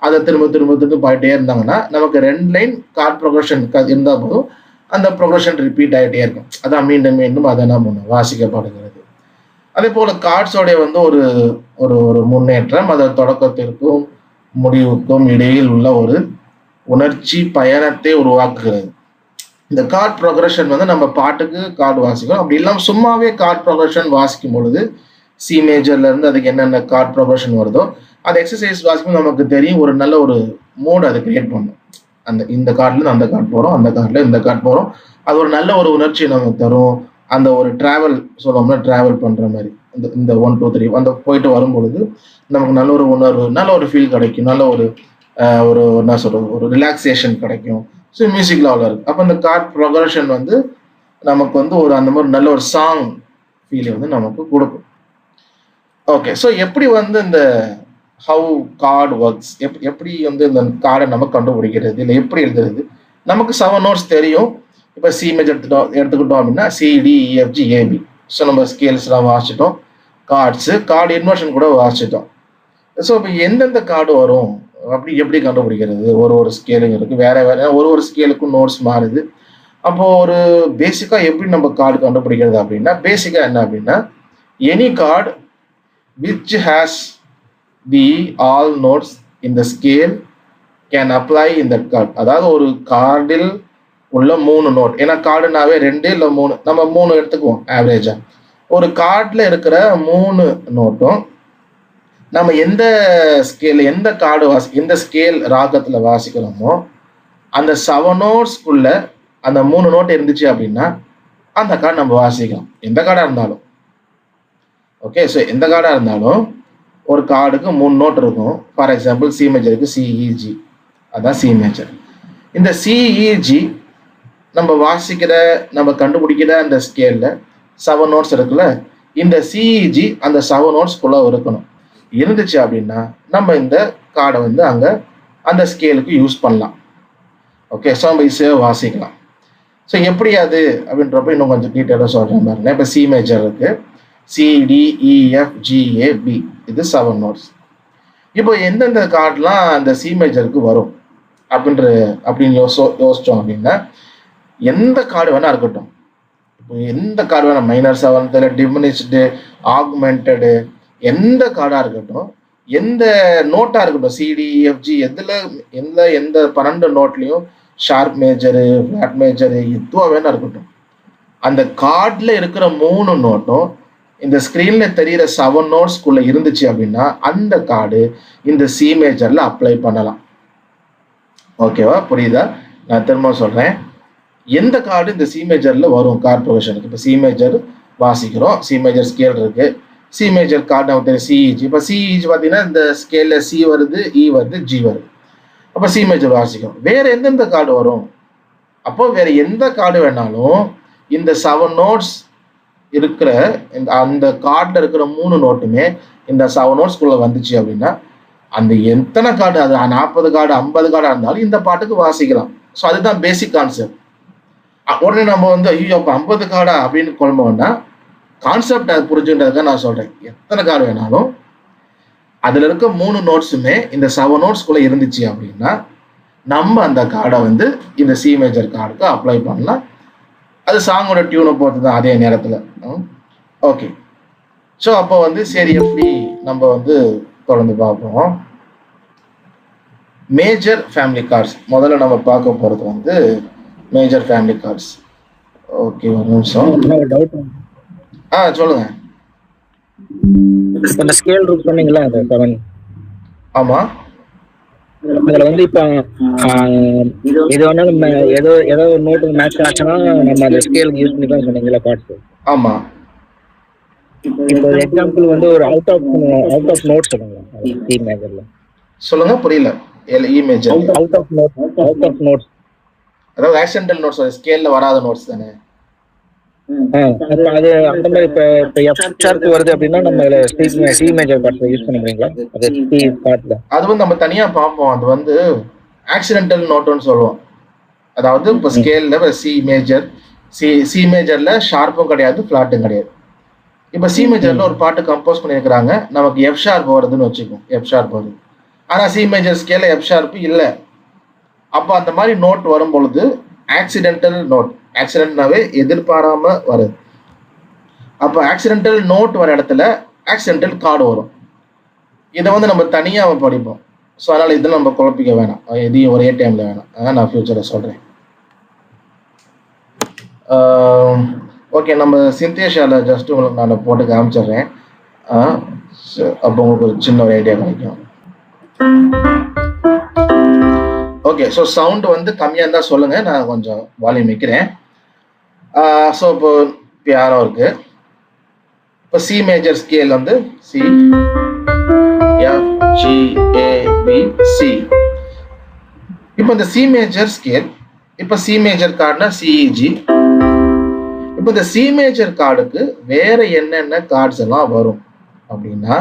Speaker 1: அதை திரும்ப திரும்ப திரும்ப பாடிட்டே இருந்தாங்கன்னா நமக்கு 2 லைன் கார்ட் ப்ரொக்ரஷன் இருந்தால் போதும், அந்த ப்ரொக்ரஷன் ரிப்பீட் ஆகிட்டே இருக்கும். அதான் மீண்டும் மீண்டும் அதை என்ன பண்ணும், வாசிக்கப்படுகிறது. அதே போல கார்ட்ஸோடைய வந்து ஒரு ஒரு முன்னேற்றம், அது தொடக்கத்திற்கும் முடிவுக்கும் இடையில் உள்ள ஒரு உணர்ச்சி பயணத்தை உருவாக்குகிறது. இந்த கார்ட் ப்ரொக்ரஷன் வந்து நம்ம பாட்டுக்கு கார்டு வாசிக்கும். அப்படி இல்லாமல் சும்மாவே கார்ட் ப்ரொக்ரஷன் வாசிக்கும் பொழுது சி மேஜர்ல இருந்து அதுக்கு என்னென்ன கார்ட் ப்ரொக்ரஷன் வருதோ அது எக்ஸசைஸ் வாசிக்கும் நமக்கு தெரியும். ஒரு நல்ல ஒரு மூட் அதை கிரியேட் பண்ணும். இந்த கார்ட்லேருந்து அந்த கார்டு போகிறோம், அந்த கார்டில் இந்த கார்டு போகிறோம், அது ஒரு நல்ல ஒரு உணர்ச்சி நமக்கு தரும். அந்த ஒரு டிராவல் சொல்லணும்னா டிராவல் பண்ணுற மாதிரி இந்த 1 2 3 அந்த போயிட்டு வரும் பொழுது நமக்கு நல்ல ஒரு உணர்வு, நல்ல ஒரு ஃபீல் கிடைக்கும், நல்ல ஒரு என்ன சொல்றது, ஒரு ரிலாக்ஸேஷன் கிடைக்கும். ஸோ மியூசிக்கில் அவ்வளோ இருக்குது. அப்போ இந்த கார்ட் ப்ரொக்ரஷன் வந்து நமக்கு வந்து ஒரு அந்த மாதிரி நல்ல ஒரு சாங் ஃபீலை வந்து நமக்கு கொடுக்கும். ஓகே, ஸோ எப்படி வந்து இந்த ஹவு கார்டு ஒர்க்ஸ், எப்படி வந்து இந்த கார்டை நம்ம கண்டுபிடிக்கிறது, இல்லை எப்படி எழுதுறது. நமக்கு 7 நோட்ஸ் தெரியும். இப்போ சி மேஜர் எடுத்துக்கிட்டோம் அப்படின்னா CDEFGAB. ஸோ நம்ம ஸ்கேல்ஸ்லாம் வாசிச்சிட்டோம், கார்டு இன்வர்ஷன் கூட வாசிச்சிட்டோம். ஸோ இப்போ எந்தெந்த கார்டு வரும் அப்படி எப்படி கண்டுபிடிக்கிறது, ஒரு ஸ்கேலுங்க இருக்குது, வேற ஒரு ஸ்கேலுக்கும் நோட்ஸ் மாறுது. அப்போ ஒரு பேசிக்காக எப்படி நம்ம கார்டு கண்டுபிடிக்கிறது அப்படின்னா, பேசிக்காக என்ன அப்படின்னா, any card which has the all notes in the scale can apply இந்த கார்டு. அதாவது ஒரு கார்டில் உள்ள 3 நோட், ஏன்னா கார்டுனாவே 2 இல்லை 3, நம்ம 3 எடுத்துக்குவோம் ஆவரேஜா. ஒரு கார்டில் இருக்கிற 3 நோட்டும் நம்ம எந்த ஸ்கேல், எந்த கார்டு எந்த ஸ்கேல் ராகத்தில் வாசிக்கிறோமோ அந்த 7 நோட்ஸ்க்குள்ள அந்த 3 நோட் இருந்துச்சு அப்படின்னா அந்த கார்டு நம்ம வாசிக்கலாம், எந்த கார்டாக இருந்தாலும். ஓகே, ஸோ எந்த கார்டாக இருந்தாலும் ஒரு கார்டுக்கு 3 நோட் இருக்கும். ஃபார் எக்ஸாம்பிள் சி மேஜருக்கு CEG, அதான் சி மேஜர். இந்த CEG நம்ம வாசிக்கிற, நம்ம கண்டுபிடிக்கிற அந்த ஸ்கேலில் 7 நோட்ஸ் இருக்குல்ல, இந்த CEG அந்த 7 நோட்ஸ்க்குள்ள இருக்கணும். இருந்துச்சு அப்படின்னா நம்ம இந்த கார்டை வந்து அங்கே அந்த ஸ்கேலுக்கு யூஸ் பண்ணலாம். ஓகே, ஸோ நம்ம ஈஸியாக வாசிக்கலாம். ஸோ எப்படி அது அப்படின்றப்ப இன்னும் கொஞ்சம் டீட்டெயிலாக சொல்கிறேன் பாருங்க. இப்போ சி மேஜர் இருக்கு, CDEFGAB, இது 7 நோட்ஸ். இப்போ எந்தெந்த கார்டெலாம் அந்த சி மேஜருக்கு வரும் அப்படின்னு யோசிச்சோம் அப்படின்னா, எந்த கார்டு வேணா இருக்கட்டும். இப்போ எந்த கார்டு வேணா, மைனர் செவன்த், டிமினிஷ்டு, ஆக்மெண்டடு, எந்த கார்டாக இருக்கட்டும், எந்த நோட்டாக இருக்கட்டும், CDEFG, எந்த 12 நோட்லையும் ஷார்ப் மேஜரு, ஃப்ளாட் மேஜரு, எதுவாக வேணா இருக்கட்டும், அந்த கார்டில் இருக்கிற 3 நோட்டும் இந்த ஸ்க்ரீனில் தெரிகிற 7 நோட்ஸ்குள்ளே இருந்துச்சு அப்படின்னா அந்த கார்டு இந்த சி மேஜரில் அப்ளை பண்ணலாம். ஓகேவா, புரியுதா? நான் திரும்ப சொல்கிறேன். எந்த கார்டு இந்த சி மேஜரில் வரும் கார்ட் ப்ரொகஷனுக்கு? இப்போ சி மேஜர் வாசிக்கிறோம், சி மேஜர் ஸ்கேல் இருக்குது, சி மேஜர் கார்டு நமக்கு தெரியும் சிஇஜி. இப்போ சிஇஜி பார்த்தீங்கன்னா இந்த ஸ்கேலில் சி வருது, இ வருது, ஜி வருது. அப்போ சி மேஜர் வாசிக்கும். வேறு எந்தெந்த கார்டு வரும்? அப்போ வேறு எந்த கார்டு வேணாலும் இந்த 7 நோட்ஸ் இருக்கிற அந்த கார்டில் இருக்கிற 3 நோட்டுமே இந்த 7 நோட்ஸ்குள்ளே வந்துச்சு அப்படின்னா அந்த எத்தனை கார்டு, அது 40 கார்டு 50 கார்டாக இருந்தாலும் இந்த பாட்டுக்கு வாசிக்கலாம். ஸோ அதுதான் பேசிக் கான்செப்ட். உடனே நம்ம வந்து ஐயோ அப்போ 50 கார்டா அப்படின்னு குழம்புனா, கான்செப்ட் அது புரிஞ்சுன்றதுக்காக நான் சொல்கிறேன். எத்தனை கார்டு வேணாலும் அதில் இருக்க 3 நோட்ஸுமே இந்த 7 நோட்ஸ்குள்ளே இருந்துச்சு அப்படின்னா நம்ம அந்த கார்டை வந்து இந்த சி மேஜர் கார்டுக்கு அப்ளை பண்ணலாம். அது சாங்கோட டியூனை பொறுத்து தான் அதே நேரத்தில். ஓகே, ஸோ அப்போ வந்து சரி எப்படி நம்ம வந்து தொடர்ந்து பார்ப்போம். மேஜர் ஃபேமிலி கார்ட்ஸ் முதல்ல நம்ம பார்க்க போகிறது வந்து மேஜர் ஃபேமிலி கார்ட்ஸ். ஓகே, ஒரு நிமிஷம். சொல்லுங்க.
Speaker 4: இந்த ஸ்கேல் ரூட் சொன்னீங்களா, அந்த 7?
Speaker 1: ஆமா,
Speaker 4: அதுல வந்து இப்போ இது வேணா நம்ம ஏதோ ஒரு நோட்டுக்கு மேட்ச் ஆச்சுன்னா நம்ம அந்த ஸ்கேலுக்கு யூஸ் பண்ணி தான் சொன்னீங்களா பார்ட்ஸ்?
Speaker 1: ஆமா.
Speaker 4: இப்போ எக்ஸாம்பிள் வந்து ஒரு அவுட் ஆஃப் நோட் சொல்லுங்க சி மேஜர்ல.
Speaker 1: சொல்லுங்க, புரியல. E major
Speaker 4: out of notes,
Speaker 1: அதாவது ஆக்சிடென்டல் நோட்ஸ், ஸ்கேல்ல வராத நோட்ஸ் தானே.
Speaker 4: அப்ப அது அந்த மாதிரி இப்போ எஃப் ஷார்ப் வருது அப்படின்னா நம்ம சி மேஜர் பார்ட்ஸ் யூஸ் பண்ண முடியுங்களா? அது சி பார்ட்ல
Speaker 1: அது வந்து நம்ம தனியா பார்ப்போம். அது வந்து ஆக்சிடென்டல் நோட்டுன்னு சொல்லுவோம். அதாவது இப்போ ஸ்கேல்ல சி மேஜர்ல ஷார்ப்பும் கிடையாது, ஃபிளாட்டும் கிடையாது. இப்போ சி மேஜர்ல ஒரு பாட்டு கம்போஸ் பண்ணியிருக்கிறாங்க, நமக்கு எஃப் ஷார்ப் வருதுன்னு வச்சுக்கோம், எஃப் ஷார்ப் வருது. ஆனால் சி மேஜர் ஸ்கேல்ல எஃப் ஷார்ப் இல்லை. அப்போ அந்த மாதிரி நோட் வரும் பொழுது ஆக்சிடென்டல் நோட், ஆக்சிடென்ட்னாவே எதிர்பாராம வருது. அப்போ ஆக்சிடென்டல் நோட் வர இடத்துல ஆக்சிடென்டல் கார்டு வரும். இதை வந்து நம்ம தனியாக படிப்போம். ஸோ அதனால் இதெல்லாம் நம்ம குழப்பிக்க வேணாம், எதையும் ஒரே டைமில் வேணாம். நான் ஃபியூச்சரில் சொல்கிறேன். ஓகே, நம்ம சிந்தேஷாவில் ஜஸ்ட் உங்களுக்கு நான் போட்டு காமிச்சிடுறேன். அப்போ உங்களுக்கு ஒரு சின்ன ஒரு ஐடியா கிடைக்கும். ஓகே, ஸோ சவுண்டு வந்து கம்மியாக இருந்தால் சொல்லுங்கள், நான் கொஞ்சம் வால்யூம் வைக்கிறேன். ஸோ இப்போ பியானோ இருக்கு. இப்போ சி மேஜர் ஸ்கேல் வந்து சி, எஃப், ஜி, ஏ, பி, சி. இப்போ இந்த சி மேஜர் ஸ்கேல், இப்போ சி மேஜர் கார்டுனா சிஇஜி. இப்போ இந்த சி மேஜர் கார்டுக்கு வேற என்னென்ன கார்ட்ஸ் எல்லாம் வரும் அப்படின்னா,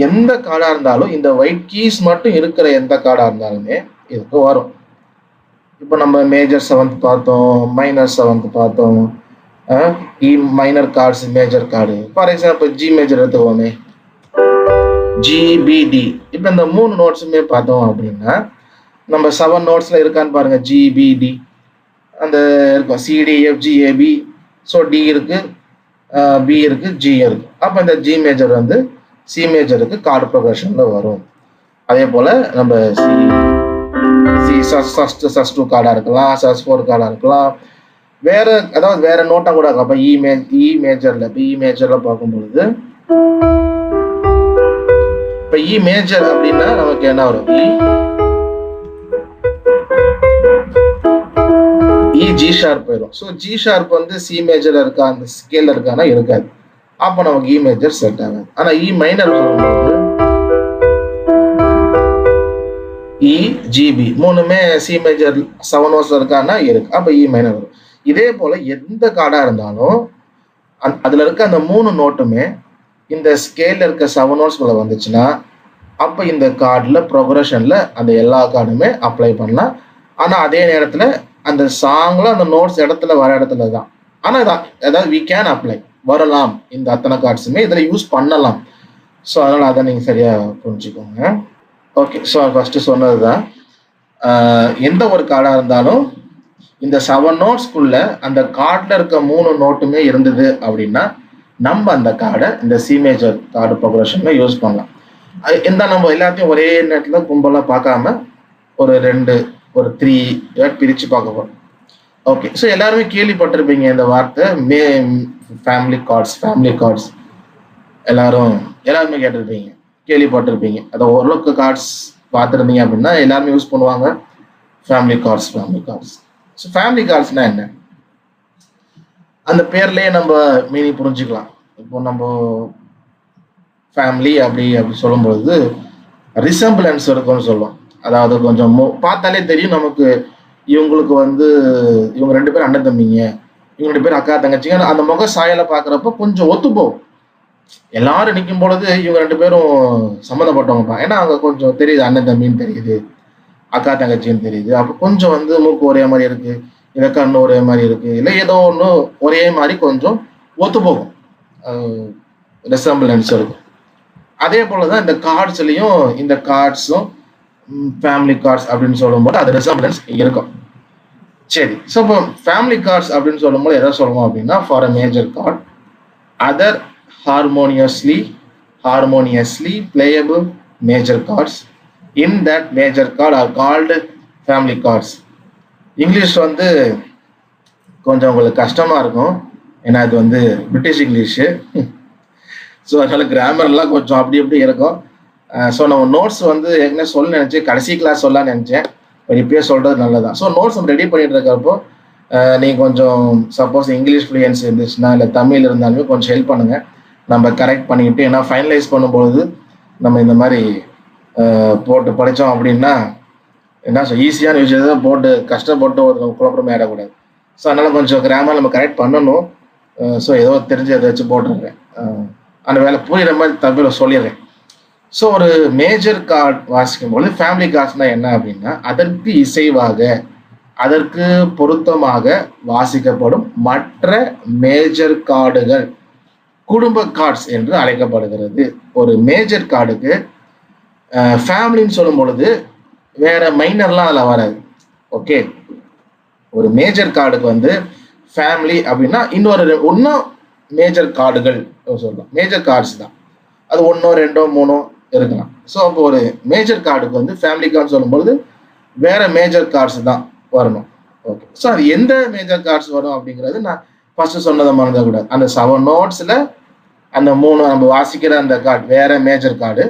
Speaker 1: எந்த கார்டாக இருந்தாலும் இந்த ஒயிட் கீஸ் மட்டும் இருக்கிற எந்த கார்டாக இருந்தாலுமே இதுக்கு வரும். இப்போ நம்ம மேஜர் 7th பார்த்தோம், மைனர் 7th பார்த்தோம், E minor chords, major chord. For example G major எடுத்துக்கோமே, ஜிபிடி. இப்போ இந்த 3 நோட்ஸுமே பார்த்தோம் அப்படின்னா நம்ம 7 நோட்ஸில் இருக்கான்னு பாருங்க. ஜிபிடி அந்த இருக்கும், CDFGAB. ஸோ டி இருக்கு, பி இருக்கு, ஜி இருக்கு. அப்போ இந்த ஜி மேஜர் வந்து சி மேஜருக்கு கார்டு ப்ரொக்ரஷன்ல வரும். அதே போல நம்ம சஸ்2 கார்டா இருக்கலாம், சஸ்4 கார்டா இருக்கலாம், வேற அதாவது வேற நோட்டா கூட இருக்கும். அப்ப இ மேஜர்ல பார்க்கும்பொழுது இப்ப இ மேஜர் அப்படின்னா நமக்கு என்ன வரும்? இ ஜி ஷார்ப் போயிடும். ஸோ ஜி ஷார்ப் வந்து சி மேஜர்ல இருக்கா, அந்த ஸ்கேல்ல இருக்கானா? இருக்காது. அப்ப நமக்கு இ மேஜர் செட் ஆகாது. ஆனா இ மைனர் சொல்லும்போது இ ஜிபி மூணுமே சி மேஜர் 7 நோட்ஸ்ல இருக்கான்னா இருக்கு. அப்ப இ மைனர் வரும். இதே போல எந்த கார்டா இருந்தாலும் அதுல இருக்க அந்த 3 நோட்டுமே இந்த ஸ்கேல்ல இருக்க 7 நோட்ஸ்குள்ள வந்துச்சுன்னா அப்ப இந்த கார்டுல ப்ரொக்ரஷன்ல அந்த எல்லா கார்டுமே அப்ளை பண்ணலாம். ஆனா அதே நேரத்துல அந்த சாங்ல அந்த நோட்ஸ் இடத்துல வர இடத்துல தான். ஆனா அதாவது வி கேன் அப்ளை வரலாம், இந்த அத்தனை கார்ட்ஸுமே இதுல யூஸ் பண்ணலாம். ஸோ அதனால அதை நீங்க சரியா புரிஞ்சுக்கோங்க. ஓகே, ஸோ ஃபர்ஸ்ட் சொன்னதுதான். எந்த ஒரு கார்டா இருந்தாலும் இந்த 7 நோட்ஸ்க்குள்ள அந்த கார்டில் இருக்க 3 நோட்டுமே இருந்தது அப்படின்னா நம்ம அந்த கார்டை இந்த சி மேஜர் கார்டு ப்ரொக்ரஷன்ல யூஸ் பண்ணலாம். இந்த நம்ம எல்லாத்தையும் ஒரே நேரத்தில் கும்பலாக பார்க்காம ஒரு 2 ஒரு 3 பிரித்து பார்க்க போகிறோம். ஓகே, ஸோ எல்லாருமே கேள்விப்பட்டிருப்பீங்க இந்த வார்த்தை ஃபேமிலி கார்ட்ஸ் எல்லாருமே கேட்டிருப்பீங்க, கேள்விப்பட்டிருப்பீங்க. அதை ஓரளவுக்கு கார்ட்ஸ் பார்த்துருந்தீங்க அப்படின்னா எல்லாருமே யூஸ் பண்ணுவாங்க ஃபேமிலி கார்ட்ஸ். ஸோ ஃபேமிலி கார்ட்ஸ்னா என்ன, அந்த பேர்லயே நம்ம மீனிங் புரிஞ்சுக்கலாம். இப்போ நம்ம ஃபேமிலி அப்படி சொல்லும்போது ரிசம்பிளன்ஸ் இருக்கும்னு சொல்லுவோம். அதாவது கொஞ்சம் பார்த்தாலே தெரியும் நமக்கு இவங்களுக்கு இவங்க 2 பேரும் அண்ணன் தம்பிங்க, இவங்க 2 பேரும் அக்கா தங்கச்சிங்க. அந்த முக சாயலை பார்க்குறப்ப கொஞ்சம் ஒத்து போகும். எல்லாரும் நிற்கும் பொழுது இவங்க 2 பேரும் சம்மந்தப்பட்டவங்கப்பா, ஏன்னா அங்கே கொஞ்சம் தெரியுது, அண்ணன் தம்பின்னு தெரியுது, அக்கா தங்கச்சின்னு தெரியுது. அப்போ கொஞ்சம் மூக்கு ஒரே மாதிரி இருக்கு, இல்லை கண்ணு ஒரே மாதிரி இருக்கு, இல்லை ஏதோ ஒன்று ஒரே மாதிரி கொஞ்சம் ஒத்து போகும், ரெசம்பிளன்ஸ் இருக்கும். அதே போலதான் இந்த கார்ட்ஸ்லையும் இந்த கார்ட்ஸும் ஃபேமிலி கார்ட்ஸ் அப்படின்னு சொல்லும்போது அது ரெசம்பிளன்ஸ் இருக்கும். சரி, ஸோ இப்போ ஃபேமிலி கார்ட்ஸ் அப்படின்னு சொல்லும்போது எதை சொல்லுவோம் அப்படின்னா, for a major card other harmoniously playable major cards in that major card are called family cards. English கொஞ்சம் உங்களுக்கு கஷ்டமா இருக்கும், ஏன்னா இது பிரிட்டிஷ் இங்கிலீஷு. ஸோ அதனால கிராமர்லாம் கொஞ்சம் அப்படி இருக்கும். ஸோ நம்ம நோட்ஸ் ஏற்கனவே சொல்ல நினைச்சேன், கடைசி கிளாஸ் சொல்லலாம்னு நினைச்சேன், இப்பயே சொல்றது நல்லதான். ஸோ நோட்ஸ் நம்ம ரெடி பண்ணிட்டு இருக்கிறப்போ நீங்கள் கொஞ்சம் சப்போஸ் இங்கிலீஷ் ஃப்ளூயன்சி இருந்துச்சுன்னா இல்லை தமிழ் இருந்தாலுமே கொஞ்சம் ஹெல்ப் பண்ணுங்க, நம்ம கரெக்ட் பண்ணிக்கிட்டு. ஏன்னா ஃபைனலைஸ் பண்ணும்பொழுது நம்ம இந்த மாதிரி போட்டு படித்தோம் அப்படின்னா என்ன ஈஸியான விஷயத்தை போட்டு கஷ்டப்பட்டு ஒரு குழப்பமே ஆடக்கூடாது. ஸோ அதனால கொஞ்சம் கிராமர் நம்ம கரெக்ட் பண்ணணும். ஸோ ஏதோ தெரிஞ்சு அதை வச்சு போட்டுருக்கேன், அந்த வேலை புரியுற மாதிரி தமிழில் சொல்லிடுறேன். ஸோ ஒரு மேஜர் கார்டு வாசிக்கும் பொழுது ஃபேமிலி கார்ட்ஸ்னா என்ன அப்படின்னா, அதற்கு இசைவாக அதற்கு பொருத்தமாக வாசிக்கப்படும் மற்ற மேஜர் கார்டுகள் குடும்ப கார்ட்ஸ் என்று அழைக்கப்படுகிறது. ஒரு மேஜர் கார்டுக்கு ஃபேமிலின்னு சொல்லும் பொழுது வேற மைனர்லாம் அதில் வராது. ஓகே, ஒரு மேஜர் கார்டுக்கு ஃபேமிலி அப்படின்னா இன்னும் மேஜர் கார்டுகள் சொல்லலாம், மேஜர் கார்ட்ஸ் தான். அது 1 2 3 இருக்கலாம். ஸோ அப்போ ஒரு மேஜர் கார்டுக்கு ஃபேமிலி கார்டு சொல்லும்பொழுது வேற மேஜர் கார்ட்ஸ் தான் வரணும். ஓகே, ஸோ அது எந்த மேஜர் கார்ட்ஸ் வரும் அப்படிங்கிறது நான் ஃபர்ஸ்ட் சொன்னதை மறந்துடக்கூடாது. அந்த 7 நோட்ஸ்ல அந்த 3 நம்ம வாசிக்கிற அந்த கார்டு வேற மேஜர் கார்டு.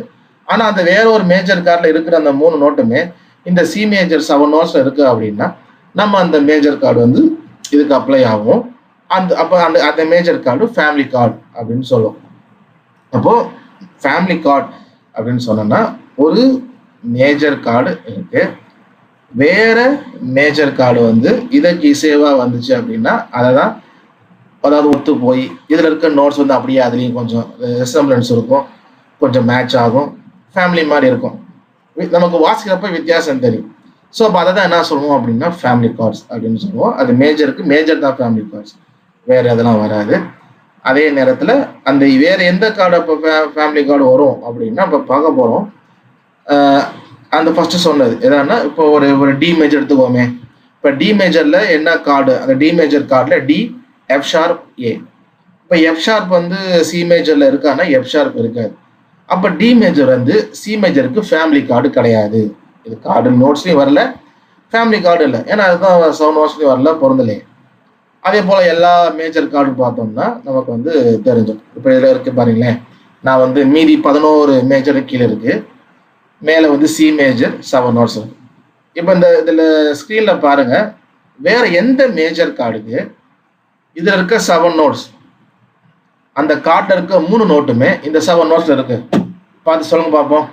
Speaker 1: ஆனால் அந்த வேற ஒரு மேஜர் கார்டில் இருக்கிற அந்த 3 நோட்டுமே இந்த சி மேஜர் 7 நோட்ஸ்ல இருக்கு அப்படின்னா நம்ம அந்த மேஜர் கார்டு இதுக்கு அப்ளை ஆகும். அந்த மேஜர் கார்டு ஃபேமிலி கார்டு அப்படின்னு சொல்லுவோம். அப்போ ஃபேமிலி கார்டு அப்படின்னு சொன்னோம்னா ஒரு மேஜர் கார்டு இருக்கு, வேற மேஜர் கார்டு இதற்கு இசைவா வந்துச்சு அப்படின்னா அதைதான், அதாவது ஒத்து போய் இதுல இருக்க நோட்ஸ் அப்படியே அதுலேயும் கொஞ்சம் ரெசம்பிளன்ஸ் இருக்கும், கொஞ்சம் மேட்ச் ஆகும், ஃபேமிலி மாதிரி இருக்கும், நமக்கு வாசிக்கிறப்ப வித்தியாசம் தெரியும். ஸோ அப்போ அதை தான் என்ன சொல்லுவோம் அப்படின்னா ஃபேமிலி கார்ட்ஸ் அப்படின்னு சொல்லுவோம். அது மேஜர் தான் ஃபேமிலி கார்ட்ஸ், வேற எதெல்லாம் வராது. அதே நேரத்தில் அந்த வேற எந்த கார்டு இப்போ ஃபேமிலி கார்டு வரும் அப்படின்னா இப்போ பார்க்க போகிறோம். அந்த ஃபர்ஸ்ட் சொன்னது எதான்னா, இப்போ ஒரு டி மேஜர் எடுத்துக்கோமே. இப்போ டி மேஜர்ல என்ன கார்டு, அந்த டி மேஜர் கார்டில் டி எஃப் ஷார்ப் ஏ. இப்போ எஃப் ஷார்ப் சி மேஜர்ல இருக்கான்னா எஃப் ஷார்ப் இருக்காது. அப்போ டி மேஜர் சி மேஜருக்கு ஃபேமிலி கார்டு கிடையாது. இது கார்டு நோட்ஸ்லையும் வரல, ஃபேமிலி கார்டு இல்லை, ஏன்னா அதுதான் 7 நோட்ஸ்லையும் வரல, பொருந்தலையே. அதே போல எல்லா மேஜர் கார்டு பார்த்தோம்னா நமக்கு தெரிஞ்சும். இப்போ இதில் இருக்கு பாருங்களேன், நான் மீதி 11 மேஜருக்கு கீழே இருக்கு, மேலே சி மேஜர் 7 நோட்ஸ் இருக்கு. இப்போ இதில் ஸ்க்ரீனில் பாருங்க, வேற எந்த மேஜர் கார்டுக்கு இதில் இருக்க 7 நோட்ஸ், அந்த கார்டில் இருக்க 3 நோட்டுமே இந்த 7 நோட்ஸ்ல இருக்கு. பார்த்து சொல்லுங்க பார்ப்போம்,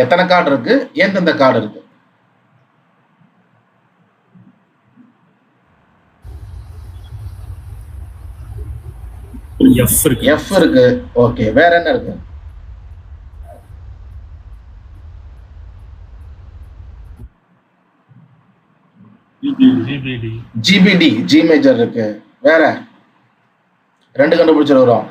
Speaker 1: எத்தனை கார்டு இருக்கு, எந்தெந்த கார்டு இருக்கு? எஃப் இருக்கு. ஓகே, வேற என்ன இருக்கு? ஜிபிடி, ஜி மேஜர் இருக்கு. வேற 2 கண்டுபிடிச்சிருக்கிறோம்.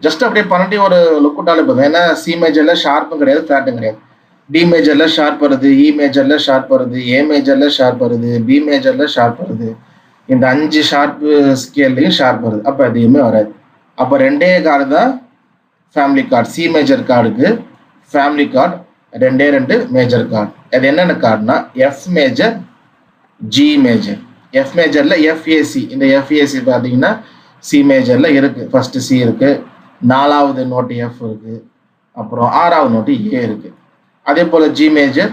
Speaker 1: ஜஸ்ட் அப்படியே பண்ணி ஒரு லுக் விட்டாலே போதும். ஏன்னா சி மேஜர்ல ஷார்ப்பும் கிடையாது, ஃபிளாட்டும் கிடையாது. டி மேஜர்ல ஷார்ப் வருது, இ மேஜர்ல ஷார்ப் வருது, ஏ மேஜர்ல ஷார்ப் வருது, பி மேஜர்ல ஷார்ப் வருது. இந்த 5 ஷார்ப்பு ஸ்கேல்லையும் ஷார்ப் வருது. அப்போ எதுவுமே வராது. அப்போ 2 கார்டு தான் ஃபேமிலி கார்டு. சி மேஜர் கார்டுக்கு ஃபேமிலி கார்டு 2 மேஜர் கார்டு. அது என்னென்ன கார்டுனா எஃப் மேஜர், ஜி மேஜர். எஃப் மேஜர்ல எஃப்ஏசி. இந்த எஃப்ஏசி பார்த்தீங்கன்னா சி மேஜர்ல இருக்கு. ஃபர்ஸ்ட் சி இருக்கு, 4வது நோட்டு எஃப் இருக்கு, அப்புறம் 6வது நோட்டு ஏ இருக்கு. அதே போல ஜி மேஜர்,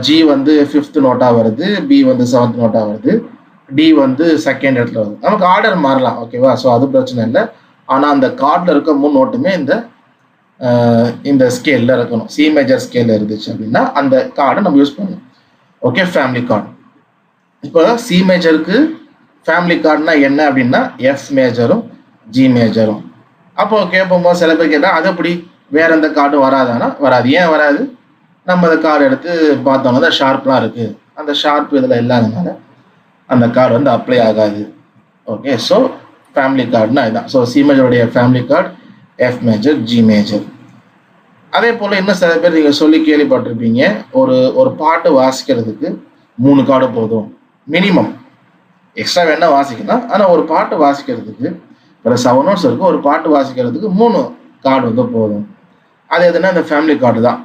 Speaker 1: ஜி வந்து 5th நோட்டா வருது, பி வந்து 7th நோட்டா வருது, டி வந்து 2nd இடத்துல வருது. நமக்கு ஆர்டர் மாறலாம், ஓகேவா? ஸோ அது பிரச்சனை இல்லை. ஆனால் அந்த கார்டில் இருக்க 3 நோட்டுமே இந்த ஸ்கேலில் இருக்கணும். சி மேஜர் ஸ்கேலில் இருந்துச்சு அப்படின்னா அந்த கார்டை நம்ம யூஸ் பண்ணணும். Okay, family chord. இப்போ சி மேஜருக்கு ஃபேமிலி கார்டுனா என்ன அப்படின்னா எஃப் மேஜரும் ஜி மேஜரும். அப்போ கேட்போம் சில பேர் கேட்டால் அது எப்படி வேற எந்த கார்டும் வராதானா? வராது. ஏன் வராது? நம்ம அந்த கார்டு எடுத்து பார்த்தோம்னா ஷார்ப்லாம் இருக்கு. அந்த ஷார்ப் இதில் இல்லாதனால அந்த கார்டு வந்து அப்ளை ஆகாது. ஓகே, ஸோ ஃபேமிலி கார்டுனா இதுதான். ஸோ சி மேஜருடைய family chord F major, G major. அதே போல் இன்னும் சில பேர் நீங்கள் சொல்லி கேள்விப்பட்டிருப்பீங்க, ஒரு பாட்டு வாசிக்கிறதுக்கு 3 கார்டு போதும் மினிமம். எக்ஸ்ட்ரா வேணா வாசிக்கலாம், ஆனால் ஒரு பாட்டு வாசிக்கிறதுக்கு ஒரு 7 நோட்ஸ் இருக்கு, ஒரு பாட்டு வாசிக்கிறதுக்கு 3 கார்டு வந்து போதும். அது எதுனா இந்த ஃபேமிலி கார்டு தான்.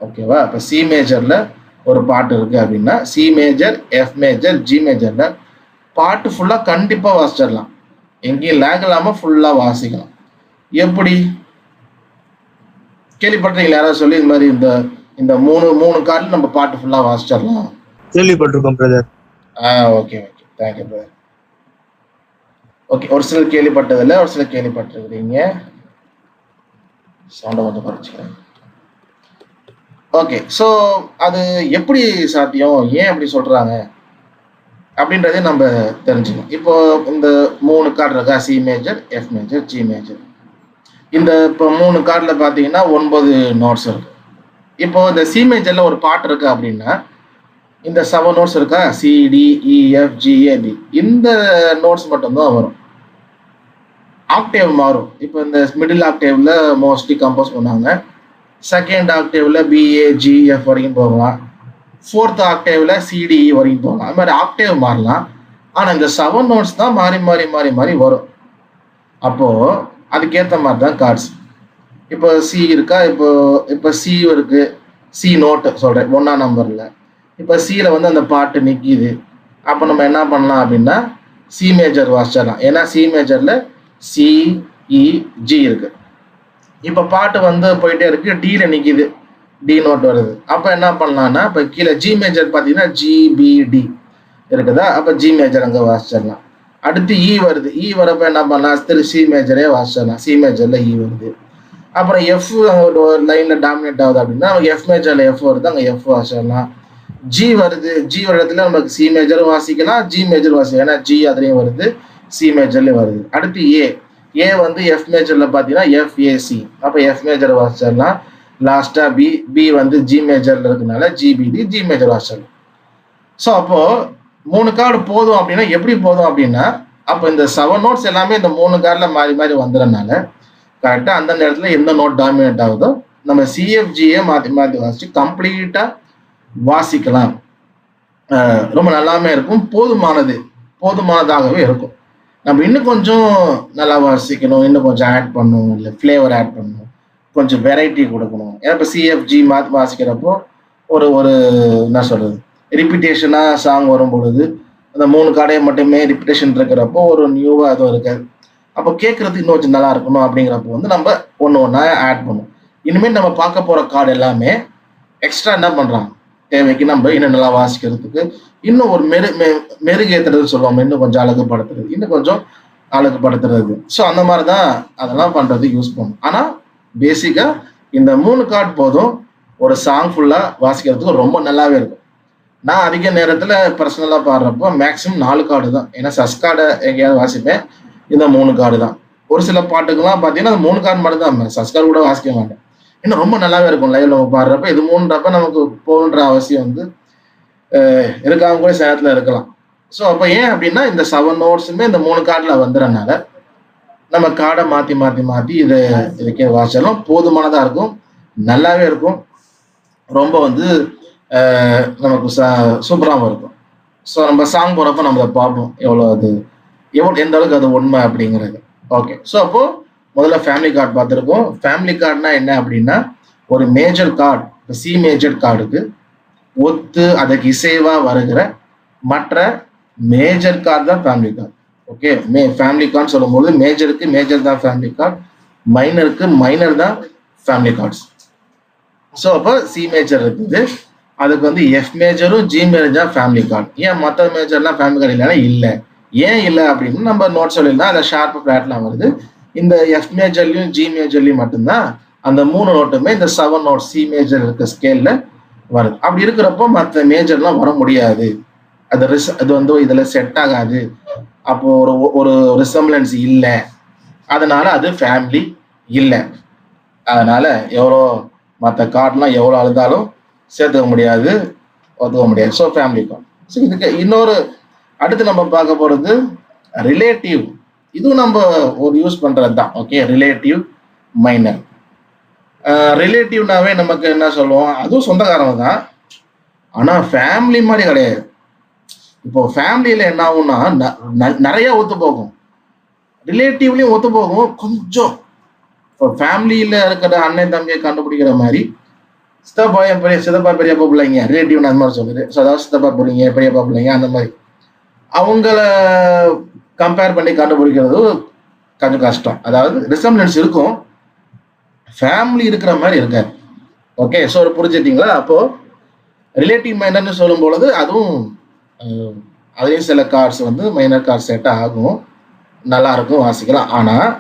Speaker 1: ஓகேவா? இப்போ சி மேஜர்ல ஒரு பாட்டு இருக்கு அப்படின்னா C major, F major, G மேஜர்ல பாட்டு ஃபுல்லாக கண்டிப்பாக வாசிச்சிடலாம். எங்கேயும் லேக் இல்லாமல் ஃபுல்லாக வாசிக்கலாம். எப்படி கேள்விப்பட்டீங்களா? யாராவது சொல்லி இந்த மாதிரி இந்த மூணு கார்டில் நம்ம பாட்டு ஃபுல்லாக வாசிச்சிடலாம்.
Speaker 5: கேள்விப்பட்டிருக்கோம் brother.
Speaker 1: Okay okay, thank you brother. Okay, ஒரு சிலர் கேள்விப்பட்டதில்லை, ஒரு சிலர் கேள்விப்பட்டிருக்கிறீங்க. சவுண்டை கொஞ்சம் குறைச்சிக்கிறேன். ஓகே, ஸோ அது எப்படி சாத்தியம், ஏன் அப்படி சொல்றாங்க அப்படின்றதே நம்ம தெரிஞ்சுக்கணும். இப்போ இந்த 3 கார்டு இருக்கா, C major, F major, G major. இந்த இப்போ 3 கார்டில் பார்த்தீங்கன்னா 9 நோட்ஸ் இருக்கு. இப்போ இந்த சி மேஜர்ல ஒரு பாட்டு இருக்கு அப்படின்னா இந்த 7 நோட்ஸ் இருக்கா, சி, டி, இ, எஃப், ஜி, ஏ, பி. இந்த நோட்ஸ் மட்டும்தான் வரும். ஆக்டேவ் மாறும். இப்போ இந்த மிடில் ஆக்டேவ்ல மோஸ்ட்லி கம்போஸ் பண்ணுவாங்க. 2nd ஆக்டேவ்ல பிஏ, ஜி, எஃப் வரைக்கும் போகலாம். 4th ஆக்டேவ்ல சிடிஇ வரைக்கும் போகலாம். அது மாதிரி ஆக்டேவ் மாறலாம். ஆனால் இந்த 7 நோட்ஸ் தான் மாறி மாறி மாறி மாறி வரும். அப்போ அதுக்கேற்ற மாதிரி தான் கார்ட்ஸ். இப்போ சி இருக்கா, இப்போ சி இருக்கு, சி நோட்டு சொல்றேன் 1ஆம் நம்பர்ல. இப்போ சியில் வந்து அந்த பாட்டு நிற்கிது. அப்போ நம்ம என்ன பண்ணலாம் அப்படின்னா சி மேஜர் வாசிச்சிடலாம். ஏன்னா சி மேஜர்ல சி, இ, ஜி இருக்கு. இப்போ பாட்டு வந்து போயிட்டே இருக்கு, டில நிற்கிது, டி நோட் வருது. அப்போ என்ன பண்ணலாம்னா இப்போ கீழே ஜி மேஜர் பார்த்தீங்கன்னா ஜிபிடி இருக்குதா, அப்போ ஜி மேஜர் அங்கே வாசிச்சிடலாம். அடுத்து இ வருது, இ வரப்போ என்ன பண்ணலாம், திரு சி மேஜரே வாசிச்சிடலாம். சி மேஜர்ல இ வருது. அப்புறம் எஃப் ஒரு லைன்ல டாமினேட் ஆகுது அப்படின்னா எஃப் மேஜர்ல எஃப் வருது, அங்கே எஃப் வாசிச்சிடலாம். ஜி வருது, ஜி இடத்துல நமக்கு சி மேஜரும் வாசிக்கலாம், ஜி மேஜர் வாசிக்கலாம். ஏன்னா ஜி அதுலேயும் வருது, சி மேஜர்லேயும் வருது. அடுத்து ஏ வந்து எஃப் மேஜர்ல பார்த்தீங்கன்னா எஃப்ஏசி, அப்போ எஃப் மேஜர் வாசிச்சிடலாம். லாஸ்டா பி வந்து ஜி மேஜர்ல இருக்கனால ஜிபிடி, ஜி மேஜர் வாசிச்சிடலாம். ஸோ அப்போ 3 கார்டு போதும் அப்படின்னா எப்படி போதும் அப்படின்னா அப்போ இந்த 7 நோட்ஸ் எல்லாமே இந்த 3 கார்டில் மாறி மாறி வந்துடுறதுனால கரெக்டாக அந்தந்த இடத்துல எந்த நோட் டாமினேட் ஆகுதோ நம்ம சிஎஃப்ஜியை மாற்றி மாற்றி வாசிச்சு கம்ப்ளீட்டாக வாசிக்கலாம். ரொம்ப நல்லாமே இருக்கும், போதுமானதாகவே இருக்கும். நம்ம இன்னும் கொஞ்சம் நல்லா வாசிக்கணும், இன்னும் கொஞ்சம் ஆட் பண்ணணும், இல்லை ஃப்ளேவர் ஆட் பண்ணணும், கொஞ்சம் வெரைட்டி கொடுக்கணும். ஏன்னா இப்போ சிஎஃப்ஜி மாற்றி வாசிக்கிறப்போ ஒரு என்ன சொல்றது, ரிப்பீட்டேஷனாக சாங் வரும் பொழுது அந்த 3 கார்டையை மட்டுமே ரிப்பீட்டேஷன் இருக்கிறப்போ ஒரு நியூவாக எதுவும் இருக்காது. அப்போ கேட்கறதுக்கு இன்னும் கொஞ்சம் நல்லா இருக்கணும். அப்படிங்கிறப்போ வந்து நம்ம ஒன்றா ஆட் பண்ணுவோம். இனிமேல் நம்ம பார்க்க போகிற கார்டு எல்லாமே எக்ஸ்ட்ரா என்ன பண்ணுறாங்க, தேவைக்கு நம்ம இன்னும் நல்லா வாசிக்கிறதுக்கு இன்னும் ஒரு மெருகேற்றுறது சொல்லுவாங்க, இன்னும் கொஞ்சம் அழகுபடுத்துறது, இன்னும் கொஞ்சம் அழகுபடுத்துறது. ஸோ அந்த மாதிரி தான் அதெல்லாம் பண்ணுறதுக்கு யூஸ் பண்ணும். ஆனால் பேசிக்காக இந்த 3 கார்டு போதும் ஒரு சாங் ஃபுல்லாக வாசிக்கிறதுக்கு ரொம்ப நல்லாவே இருக்கும். நான் அதிக நேரத்தில் பர்சனலாக பாடுறப்போ மேக்ஸிமம் 4 கார்டு தான். ஏன்னா சஸ் கார்டை எங்கேயாவது வாசிப்பேன், இந்த 3 கார்டு தான். ஒரு சில பாட்டுக்கெல்லாம் பார்த்தீங்கன்னா அது 3 கார்டு மட்டும் தான், சஸ்கார் கூட வாசிக்க மாட்டேன். இன்னும் ரொம்ப நல்லாவே இருக்கும் லைவ்ல நம்ம பாடுறப்ப. இது 3ன்றப்ப நமக்கு போகணுன்ற அவசியம் வந்து இருக்காம கூட சேரத்துல இருக்கலாம். ஸோ அப்போ ஏன் அப்படின்னா இந்த 7 நோட்ஸுமே இந்த 3 கார்டுல வந்துடுறனால நம்ம கார்டை மாற்றி மாற்றி மாற்றி இதுக்கே வாசிச்சாலும் போதுமானதாக இருக்கும், நல்லாவே இருக்கும், ரொம்ப வந்து நமக்கு சூப்பராகவும் இருக்கும். ஸோ நம்ம சாங் போகிறப்ப நம்ம அதை பார்ப்போம் எந்த அளவுக்கு அது உண்மை அப்படிங்கிறது. ஓகே, ஸோ அப்போ முதல்ல ஃபேமிலி கார்டு பார்த்துருக்கோம். ஃபேமிலி கார்டுனா என்ன அப்படின்னா ஒரு மேஜர் கார்டு, சி மேஜர் கார்டுக்கு ஒத்து அதுக்கு இசைவா வருகிற மற்ற மேஜர் கார்டு தான் family card. Okay, family card சொல்லும்போது மேஜருக்கு மேஜர் தான் ஃபேமிலி கார்டு, மைனருக்கு மைனர் தான் ஃபேமிலி கார்ட்ஸ். ஸோ அப்போ சி மேஜர் இருக்குது, அதுக்கு வந்து எஃப் மேஜரும் ஜி மேஜர் தான் ஃபேமிலி கார்டு. ஏன் மற்ற மேஜர்லாம் ஃபேமிலி கார்டு இல்லைன்னா இல்லை, ஏன் இல்லை அப்படின்னு நம்ம நோட் சொல்லியிருந்தா அதை ஷார்ப்பு ஃபிளாட்லாம் வருது. இந்த எஃப் மேஜர்லையும் ஜி மேஜர்லையும் மட்டும்தான் அந்த 3 நோட்டுமே இந்த 7 நோட் சி மேஜர் இருக்க ஸ்கேல்ல வருது. அப்படி இருக்கிறப்போ மற்ற மேஜர்லாம் வர முடியாது, அது வந்து இதுல செட் ஆகாது, அப்போ ஒரு ரிசம்பிளன்ஸ் இல்லை, அதனால அது ஃபேமிலி இல்லை. அதனால எவ்வளோ மற்ற கார்டெலாம் எவ்வளோ அழுதாலும் சேர்த்துக்க முடியாது, ஒத்துக்க முடியாது. So family card. ஸோ இதுக்கு இன்னொரு அடுத்து நம்ம பார்க்க போகிறது ரிலேட்டிவ். இதுவும் நம்ம ஒரு யூஸ் பண்ணுறது தான். Okay, relative minor. ரிலேட்டிவ்னாவே நமக்கு என்ன சொல்லுவோம், அதுவும் சொந்தக்காரங்க தான், ஆனால் ஃபேமிலி மாதிரி கிடையாது. இப்போ ஃபேமிலியில் என்ன ஆகும்னா நிறைய ஒத்து போகும், ரிலேட்டிவ்லையும் ஒத்து போகும் கொஞ்சம். இப்போ ஃபேமிலியில் இருக்கிற அண்ணன் தம்பியை கண்டுபிடிக்கிற மாதிரி சித்தப்பா பெரியப்பா பிள்ளைங்க ரிலேட்டிவ்னு அந்த மாதிரி சொல்லுது. ஸோ அதாவது சித்தப்பா பிள்ளைங்க பெரியப்பா பிள்ளைங்க அந்த மாதிரி அவங்கள கம்பேர் பண்ணி கண்டுபிடிக்கிறது கொஞ்சம் கஷ்டம். அதாவது ரிசம்பிளன்ஸ் இருக்கும், ஃபேமிலி இருக்கிற மாதிரி இருக்காது. ஓகே, ஸோ புரிஞ்சுட்டீங்களா? அப்போ ரிலேட்டிவ் மைனர்னு சொல்லும் பொழுது அதுவும் அதுலேயும் சில கார்ட்ஸ் வந்து மைனர் கார்ட் செட் ஆகும், நல்லா இருக்கும், வாசிக்கலாம். ஆனால்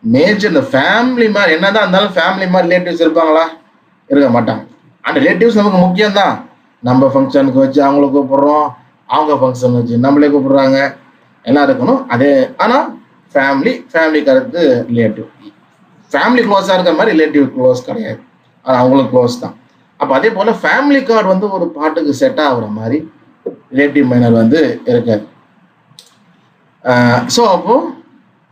Speaker 1: மேஜர் இந்த ஃபேமிலி மாதிரி என்னதான் இருந்தாலும் ஃபேமிலி மாதிரி ரிலேட்டிவ்ஸ் இருப்பாங்களா? இருக்க மாட்டாங்க. அந்த ரிலேட்டிவ்ஸ் நமக்கு முக்கியம்தான், நம்ம ஃபங்க்ஷனுக்கு வச்சு அவங்கள கூப்பிடுறோம், அவங்க ஃபங்க்ஷன் வச்சு நம்மளே கூப்பிடுறாங்க, எல்லாம் இருக்கணும் அதே. ஆனால் ஃபேமிலி கருத்து ரிலேட்டிவ், ஃபேமிலி க்ளோஸாக இருக்கிற மாதிரி ரிலேட்டிவ் க்ளோஸ் கிடையாது, அது அவங்களுக்கு க்ளோஸ் தான். அப்போ அதே போல் ஃபேமிலி கார்டு வந்து ஒரு பாட்டுக்கு செட் ஆகுற மாதிரி ரிலேட்டிவ் மைனர் வந்து இருக்காது. ஸோ அப்போது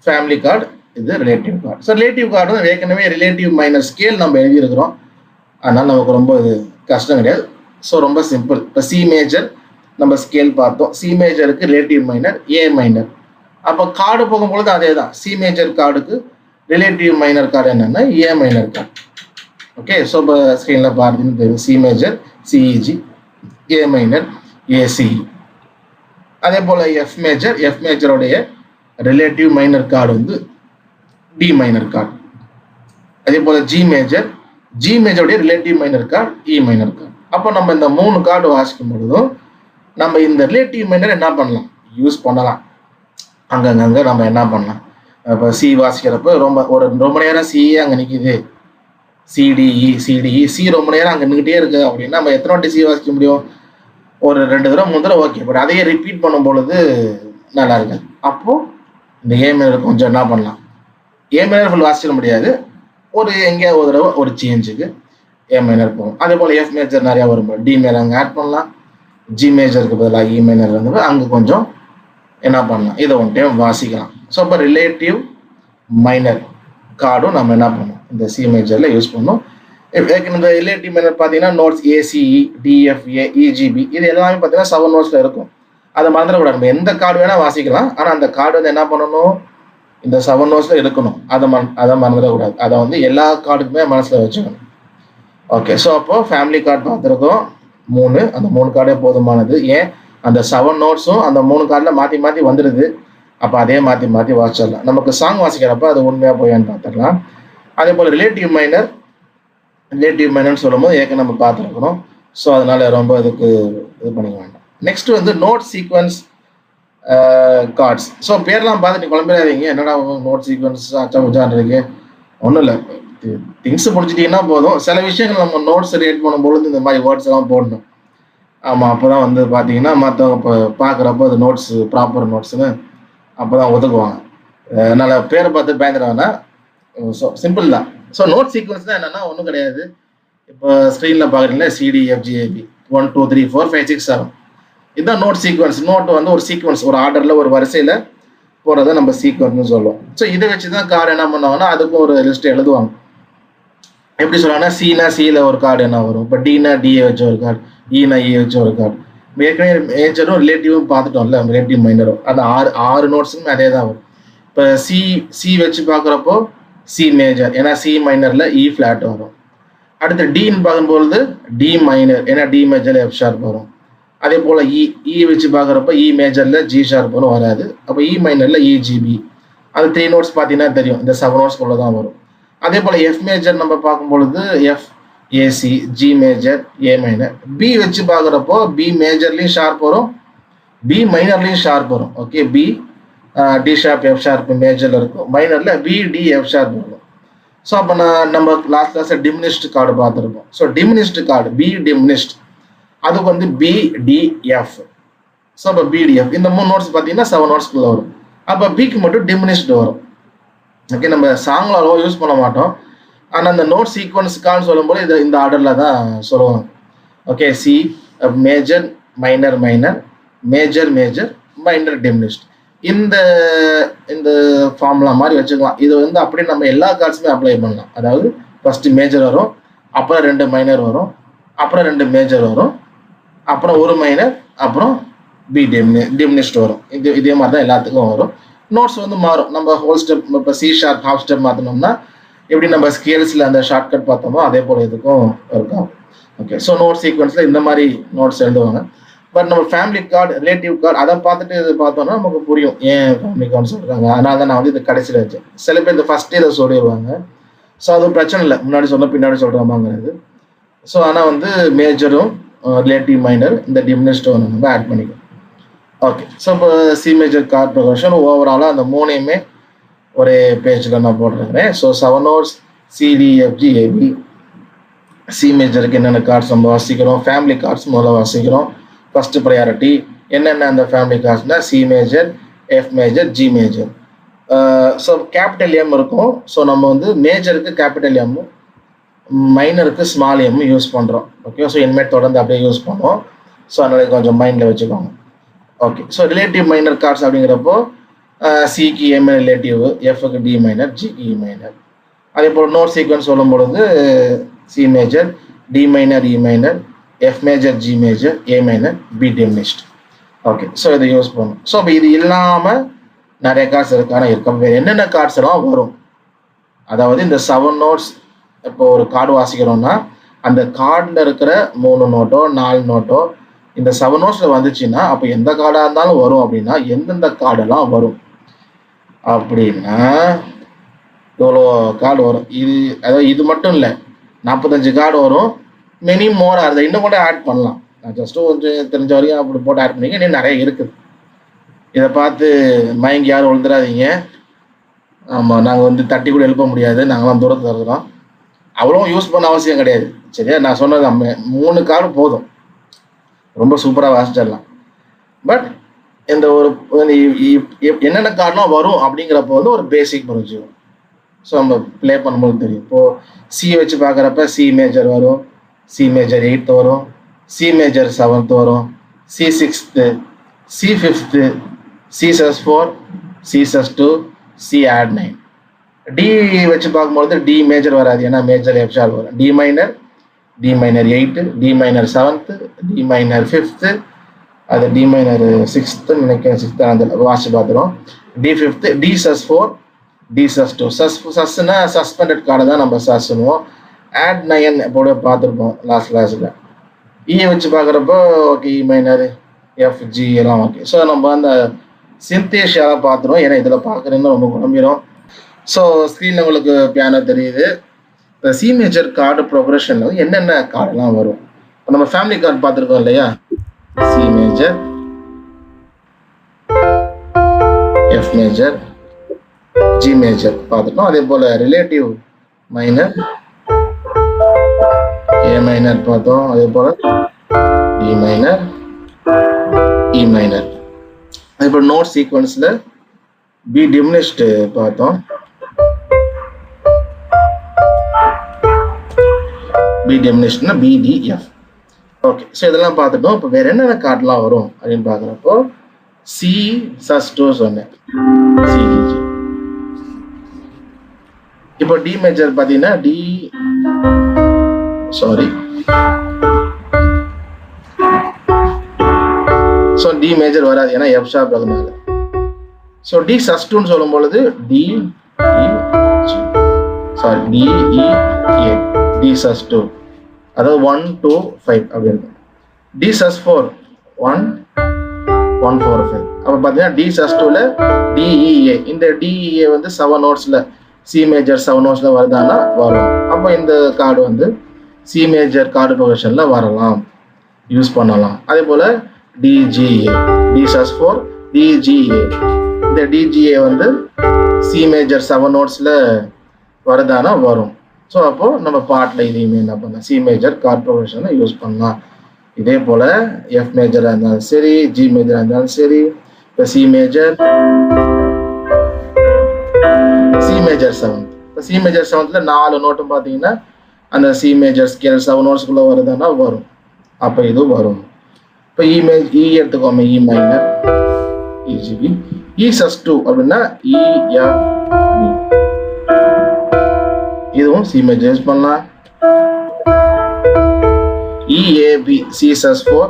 Speaker 1: ஃபேமிலி கார்டு இது relative card. So relative card வந்து ஏற்கனவே ரிலேட்டிவ் மைனர் ஸ்கேல் நம்ம எழுதியிருக்கிறோம், அதனால் நமக்கு ரொம்ப இது கஷ்டம் கிடையாது. ஸோ ரொம்ப சிம்பிள். இப்போ சி மேஜர் நம்ம ஸ்கேல் பார்த்தோம், சி மேஜருக்கு ரிலேட்டிவ் மைனர் ஏ மைனர். அப்போ கார்டு போகும்பொழுது அதே தான், சி மேஜர் கார்டுக்கு ரிலேட்டிவ் மைனர் கார்டு என்னன்னா A minor chord. Okay, so இப்போ ஸ்க்ரீனில் பார்த்தீங்கன்னு தெரியும், C major C E G, A minor A C E. அதே போல் எஃப் மேஜருடைய ரிலேட்டிவ் மைனர் கார்டு வந்து டி மைனர் கார்டு. அதே போல் ஜி மேஜருடைய relative minor chord E minor chord. அப்போ நம்ம இந்த 3 கார்டு வாசிக்கும் பொழுதும் நம்ம இந்த ரிலேட்டிவ் மைனர் என்ன பண்ணலாம், யூஸ் பண்ணலாம். அங்கங்கே நம்ம என்ன பண்ணலாம், இப்போ சி வாசிக்கிறப்ப ரொம்ப நேரம் சிஏ அங்கே நிற்கிது, சிடிஇ சி ரொம்ப நேரம் அங்கே நின்றுக்கிட்டே இருக்கு அப்படின்னா நம்ம எத்தனை வாட்டி சி வாசிக்க முடியும், ஒரு 2 தடவை 3 தடவை ஓகே. பட் அதையே ரிப்பீட் பண்ணும் பொழுது நல்லா இருக்காது. அப்போது இந்த ஏ மைனர் கொஞ்சம் என்ன பண்ணலாம், ஏ மைனர் ஃபுல் வாசிச்சிட முடியாது, ஒரு எங்கேயாவது ஒரு தடவை ஒரு சேஞ்சுக்கு ஏ மைனர் போகும். அதே போல் எஃப் மேஜர் நிறையா வரும்போது டி மேஜர் அங்கே ஆட் பண்ணலாம், ஜி மேஜருக்கு பதிலாக இ மைனர் வந்து அங்கே கொஞ்சம் என்ன பண்ணலாம், இதை ஒன் டைம் வாசிக்கலாம். ஸோ இப்போ ரிலேட்டிவ் மைனர் கார்டும் நம்ம என்ன பண்ணோம், இந்த சி மேஜரில் யூஸ் பண்ணோம். இந்த ரிலேட்டிவ் மைனர் பார்த்தீங்கன்னா நோட்ஸ் ஏசிஇ, டிஎஃப்ஏ, இஜிபி இது எல்லாமே பார்த்தீங்கன்னா 7 நோட்ஸில் இருக்கும். அதை மறந்துடக்கூடாது, நம்ம எந்த கார்டு வேணால் வாசிக்கலாம், ஆனால் அந்த கார்டு வந்து என்ன பண்ணணும், இந்த 7 நோட்ஸில் இருக்கணும், அதை மறந்துடக்கூடாது. அதை வந்து எல்லா கார்டுக்குமே மனசில் வச்சுக்கணும். ஓகே, ஸோ அப்போது ஃபேமிலி கார்டு பார்த்துருக்கோம் 3, அந்த 3 கார்டே போதுமானது. ஏன் அந்த 7 நோட்ஸும் அந்த 3 கார்டில் மாற்றி மாற்றி வந்துடுது, அப்போ அதே மாற்றி வாசிச்சிடலாம். நமக்கு சாங் வாசிக்கிறப்ப அது உண்மையாக போயான்னு பார்த்துக்கலாம். அதே போல் ரிலேட்டிவ் மைனர்னு சொல்லும்போது ஏற்கனவே நம்ம பார்த்துருக்கணும். ஸோ அதனால ரொம்ப இதுக்கு இது பண்ணிக்க வேண்டாம். நெக்ஸ்ட் வந்து நோட் சீக்வன்ஸ் கார்ட்ஸ். ஸோ பேர்லாம் பார்த்து நீ குழம்பிடாதீங்க, என்னடா நோட் சீக்வன்ஸ் அச்சான் இருக்கு, ஒன்றும் இல்லை, திங்ஸ் பிடிச்சிட்டிங்கன்னா போதும். சில விஷயங்கள் நம்ம நோட்ஸ் ரியேட் பண்ணும்பொழுது இந்த மாதிரி வேர்ட்ஸ் எல்லாம் போடணும். ஆமாம், அப்போ தான் வந்து பார்த்தீங்கன்னா மற்றவங்க இப்போ பார்க்குறப்போ அது நோட்ஸ் ப்ராப்பர் நோட்ஸ்னு அப்போ தான் ஒதுக்குவாங்க. நல்ல பேரை பார்த்து பயந்துடுவாங்கன்னா ஸோ சிம்பிள் தான். ஸோ நோட் சீக்வன்ஸ் தான் என்னன்னா ஒன்றும் கிடையாது. இப்போ ஸ்க்ரீனில் பார்க்குறீங்களா CDFGAB 1 2 3 4 5 6 7 இதுதான் நோட் சீக்வன்ஸ். நோட் வந்து ஒரு சீக்வன்ஸ், ஒரு ஆர்டரில் ஒரு வரிசையில் போகிறத நம்ம சீக்வன்ஸ்னு சொல்லுவோம். ஸோ இதை வச்சு தான் கார்டு என்ன பண்ணுவாங்கன்னா அதுக்கும் ஒரு லிஸ்ட் எழுதுவாங்க. எப்படி சொல்லுவாங்கன்னா சினா சியில் ஒரு கார்டு என்ன வரும், இப்போ டினா டிஏ வச்ச ஒரு கார்டு, ஈனா இ வச்ச ஒரு கார்டு. ஏற்கனவே மேஜரும் ரிலேட்டிவும் பார்த்துட்டோம்ல, ரிலேட்டிவ் மைனரும். அந்த ஆறு நோட்ஸுமே அதே தான் வரும். இப்போ சி வச்சு பார்க்குறப்போ சி மேஜர், ஏன்னா சி மைனரில் இ ஃப்ளாட் வரும். அடுத்து டின்னு பார்க்கும்பொழுது டி மைனர், ஏன்னா டி மேஜரில் எஃப் ஷார்ப் வரும். அதே போல் இ வச்சு பார்க்குறப்ப இ மேஜரில் ஜி ஷார்ப் வரும் வராது. அப்போ இ மைனரில் இஜிபி. அது 3 நோட்ஸ் பார்த்தீங்கன்னா தெரியும், இந்த 7 நோட்ஸ்குள்ளே தான் வரும். அதே போல் எஃப் மேஜர் நம்ம பார்க்கும்பொழுது F A C, G major, A minor. B வச்சு பார்க்குறப்போ பி மேஜர்லேயும் ஷார்ப் வரும், பி மைனர்லேயும் ஷார்ப் வரும். Okay, B D sharp F sharp மேஜரில் இருக்கும், மைனரில் பி டி எஃப் ஷார்ப் வரும். ஸோ அப்போ நம்ம லாஸ்ட் கிளாஸில் டிமினிஷ்டு கார்டு பார்த்துருக்கோம். So diminished chord B diminished, அதுக்கு வந்து பிடிஎஃப். ஸோ அப்போ பிடிஎஃப் இந்த 3 நோட்ஸ் பார்த்தீங்கன்னா 7 நோட்ஸ்க்குள்ளே வரும். அப்போ பிக்கு மட்டும் டிமினிஷ்டு வரும். ஓகே, நம்ம சாங்கில் அவ்வளோ யூஸ் பண்ண மாட்டோம், ஆனால் அந்த நோட் சீக்வன்ஸுக்கான்னு சொல்லும்போது இதை இந்த ஆர்டரில் தான் சொல்லுவாங்க. Okay, C major minor minor, major major, minor diminished. இந்த இந்த ஃபார்முலா மாதிரி வச்சுக்கலாம். இது வந்து அப்படியே நம்ம எல்லா கார்ட்ஸுமே அப்ளை பண்ணலாம். அதாவது ஃபர்ஸ்ட் மேஜர் வரும், அப்புறம் 2 மைனர் வரும், அப்புறம் 2 மேஜர் வரும், அப்புறம் 1 மைனர், அப்புறம் பி டிமினிஷ்ட் வரும். இதே மாதிரி தான் எல்லாத்துக்கும் வரும். நோட்ஸ் வந்து மாறும். நம்ம ஹோல் ஸ்டெப், இப்போ சி ஷார்ப் ஹாஃப் ஸ்டெப் மாற்றினோம்னா எப்படி நம்ம ஸ்கேல்ஸில் அந்த ஷார்ட்கட் பார்த்தோமோ அதே போல் இதுக்கும் இருக்கும். ஓகே, ஸோ நோட் சீக்வன்ஸில் இந்த மாதிரி நோட்ஸ் எழுதுவாங்க. பட் நம்ம ஃபேமிலி கார்டு, ரிலேட்டிவ் கார்டு அதை பார்த்துட்டு இது பார்த்தோம்னா நமக்கு புரியும் ஏன் ஃபேமிலி கார்டு சொல்கிறாங்க. அதனால தான் நான் வந்து இது கடைசியில் வச்சேன். சில பேர் இந்த ஃபஸ்ட்டே இதை சொல்லிடுவாங்க. ஸோ அது பிரச்சனை இல்லை, முன்னாடி சொன்ன பின்னாடி சொல்கிறாமாங்கிறது. ஸோ ஆனால் வந்து மேஜரும் ரிலேட்டிவ் மைனர் இந்த டிமினிஷ்டும் நம்ம ஆட் பண்ணிக்கலாம். ஓகே, ஸோ இப்போ சி மேஜர் கார்ட் ப்ரொக்ரஷன் ஓவராலாக அந்த 3ஐயுமே ஒரே பேஜில் நான் போட்டிருக்கிறேன். So 7 notes CDFGAB. சி மேஜருக்கு என்னென்ன கார்ட்ஸ் நம்ம வாசிக்கிறோம், ஃபேமிலி கார்ட்ஸ் முதல்ல வாசிக்கிறோம். ஃபர்ஸ்ட் ப்ரையாரிட்டி என்னென்ன அந்த ஃபேமிலி கார்ட்ஸ்னா C major, F major, G major. So capital M இருக்கும். ஸோ நம்ம வந்து மேஜருக்கு கேபிட்டல் எம், மைனருக்கு ஸ்மால் எம் யூஸ் பண்ணுறோம். ஓகே, ஸோ இனிமேல் தொடர்ந்து அப்படியே யூஸ் பண்ணுவோம். ஸோ அதனால கொஞ்சம் மைண்டில் வச்சுக்கோங்க. Okay, so relative minor chords அப்படிங்கிறப்போ சிக்கு எம் ரிலேட்டிவ், எஃப்க்கு டி மைனர், ஜிக்கு இ மைனர். அதே போல் நோட் சீக்வன்ஸ் சொல்லும் பொழுது C major, D minor, E minor, F major, G major, A minor, B diminished. Okay, so இதை யூஸ் பண்ணும். ஸோ இப்போ இது இல்லாமல் நிறைய கார்ட்ஸ் இருக்கான இருக்கும். வேறு என்னென்ன கார்ட்ஸ் எல்லாம் வரும், அதாவது இந்த 7 நோட்ஸ் இப்போ ஒரு கார்டு வாசிக்கிறோம்னா அந்த கார்டில் இருக்கிற 3 நோட்டோ 4 நோட்டோ இந்த 7 நோட்ஸில் வந்துச்சுன்னா அப்போ எந்த கார்டாக இருந்தாலும் வரும். அப்படின்னா எந்தெந்த கார்டெல்லாம் வரும் அப்படின்னா இவ்வளோ கார்டு வரும். அதாவது இது மட்டும் இல்லை, 45 கார்டு வரும். மெனி மோர் அதை இன்னும் கூட ஆட் பண்ணலாம். நான் ஜஸ்ட்டு கொஞ்சம் தெரிஞ்ச வரைக்கும் அப்படி போட்டு ஆட் பண்ணிக்க. இன்னும் நிறைய இருக்குது. இதை பார்த்து மயங்கி யாரும் விழுந்துடாதீங்க. ஆமாம், நாங்கள் வந்து தட்டி கூட எழுப்ப முடியாது, நாங்களாம் தூரத்தில் இருக்கிறோம். அவ்வளோ யூஸ் பண்ண அவசியம் கிடையாது. சரியா, நான் சொன்னது 3 கார்டு போதும், ரொம்ப சூப்பராக வாசிச்சிடலாம். பட் இந்த ஒரு என்னென்ன கார்டெலாம் வரும் அப்படிங்கிறப்போ வந்து ஒரு பேசிக் புரிஞ்சுக்கும். ஸோ நம்ம ப்ளே பண்ணும்போது தெரியும். இப்போது சி வச்சு பார்க்குறப்ப சி மேஜர் வரும், சி மேஜர் 8th வரும், சி மேஜர் 7th வரும், C 6th, C 5th, C sus4, C sus2, C add 9. D வச்சு பார்க்கும்போது டி மேஜர் வராது, ஏன்னா மேஜர் எஃப் ஷார்ப் வரும். D minor 8, D minor 7th, D minor 5th, அது D minor 6th நினைக்கிறேன், 6th அந்த வாசி பார்த்துரும். D 5th, D sus4, D sus2. சஸ்னா சஸ்பெண்டட் கார்டை தான் நம்ம சஸ்னுவோம். add 9 எப்போட பார்த்துருப்போம் லாஸ்ட் கிளாஸில். இ வச்சு பார்க்குறப்போ ஓகே, இ மைனர், எஃப், ஜி எல்லாம் ஓகே. ஸோ நம்ம அந்த சிந்தேஷியாவை பார்த்துருவோம், ஏன்னா இதில் பார்க்குறேன்னு ரொம்ப குழம்பிடும். ஸோ ஸ்க்ரீனில் உங்களுக்கு பியானோ தெரியுது. இந்த சி மேஜர் கார்டு ப்ரோக்ரஷனில் வந்து என்னென்ன கார்டெல்லாம் வரும். இப்போ நம்ம ஃபேமிலி கார்டு பார்த்துருக்கோம் இல்லையா, C major, F major, G major பார்த்துட்டோம். அதே போல் ரிலேட்டிவ் மைனர், ஏ மைனர் பார்த்தோம். அதே போல் டி மைனர், இ மைனர். அதே போல் நோட் சீக்வன்ஸில் பி டிமினிஷ்ட் பார்த்தோம். பி டிமினிஷ்ட்னா பிடிஎஃப். ஓகே, ஸோ இதெல்லாம் பார்த்துட்டோம். இப்போ வேற என்னென்ன கார்டெலாம் வரும் அப்படின்னு பார்க்குறப்போ சி சஸ்2 சொன்னேன், சிடிஜி. இப்போ டி மேஜர் பார்த்தீங்கன்னா ஸோ டி மேஜர் வராது, ஏன்னா எஃப் ஷார்ப் அதனால. ஸோ டி சஸ்2ன்னு சொல்லும் பொழுது டிஇஏ டி சஸ்2, அதாவது 1 2 5 அப்படி இருக்கும். டி சஸ்4 1 1 4 5. அப்போ பார்த்தீங்கன்னா டி சஸ்2ல டிஇஏ, இந்த டிஇஏ வந்து 7 நோட்ஸில் சி மேஜர் 7 நோட்ஸில் வருதானா வரும். அப்போ இந்த கார்டு வந்து சி மேஜர் கார்டு ப்ரொஃபஷனில் வரலாம், யூஸ் பண்ணலாம். அதே போல் டிஜிஏ, டி சஸ்4 டிஜிஏ, இந்த டிஜிஏ வந்து சி மேஜர் 7 நோட்ஸில் வருதானா வரும். ஸோ அப்போது நம்ம பாட்டில் இதையுமே என்ன பண்ணலாம், சி மேஜர் கார்ட் ப்ரொஃபஷனில் யூஸ் பண்ணலாம். இதே போல் எஃப் மேஜராக இருந்தாலும் சரி, ஜி மேஜராக இருந்தாலும் சரி. இப்போ சி மேஜர் 7. இப்போ சி மேஜர் 7ல 4 நோட்டும் பார்த்தீங்கன்னா அந்த சி மேஜர் ஸ்கேல் 7 நோட்ஸ்குள்ளே வருதுன்னா வரும். அப்போ இது வரும். இப்போ இ எடுத்துக்கோமே, இ மைனர், இஜிபி. இ சஸ்2 அப்படின்னா இஎஃப்பி, இதுவும் சி மேஜர் யூஸ் பண்ணலாம். இஏபி சி சஸ்4.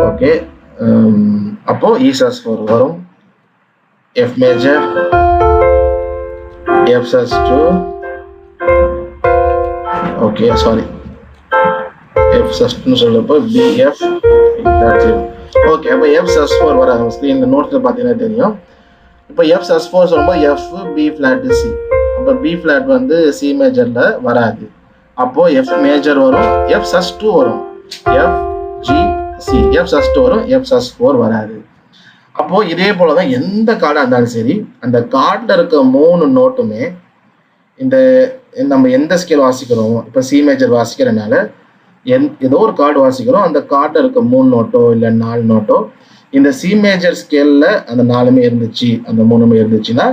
Speaker 1: ஓகே, அப்போ இ சஸ்4 வரும். எஃப் மேஜர், எஃப் சஸ்2, ஓகே சாரி எஃப் சஸ்2ன்னு சொல்றப்போ பிஎஃப். ஓகே, அப்போ எஃப் சஸ்4 வராது. ஸ்க்ரீன் நோட்ஸில் பார்த்தீங்கன்னா தெரியும். இப்போ எஃப் சஸ்4 சொல்லும்போது எஃப் பி ஃபிளாட் சி. அப்போ பி ஃபிளாட் வந்து சி மேஜரில் வராது. அப்போ எஃப் மேஜர் வரும், எஃப் சஸ்2 வரும், எஃப் ஜி சி. எஃப் சஸ்2 வரும், எஃப் சஸ்4 வராது. அப்போ இதே போல தான் எந்த கார்டாக இருந்தாலும் சரி, அந்த கார்டில் இருக்க 3 நோட்டுமே இந்த நம்ம எந்த ஸ்கேல் வாசிக்கிறோம், இப்போ சி மேஜர் வாசிக்கிறனால ஏதோ ஒரு கார்டு வாசிக்கிறோம், அந்த கார்டில் இருக்க 3 நோட்டோ இல்லை 4 நோட்டோ இந்த சி மேஜர் ஸ்கேலில் அந்த 4மே இருந்துச்சு, அந்த 3மே இருந்துச்சுன்னா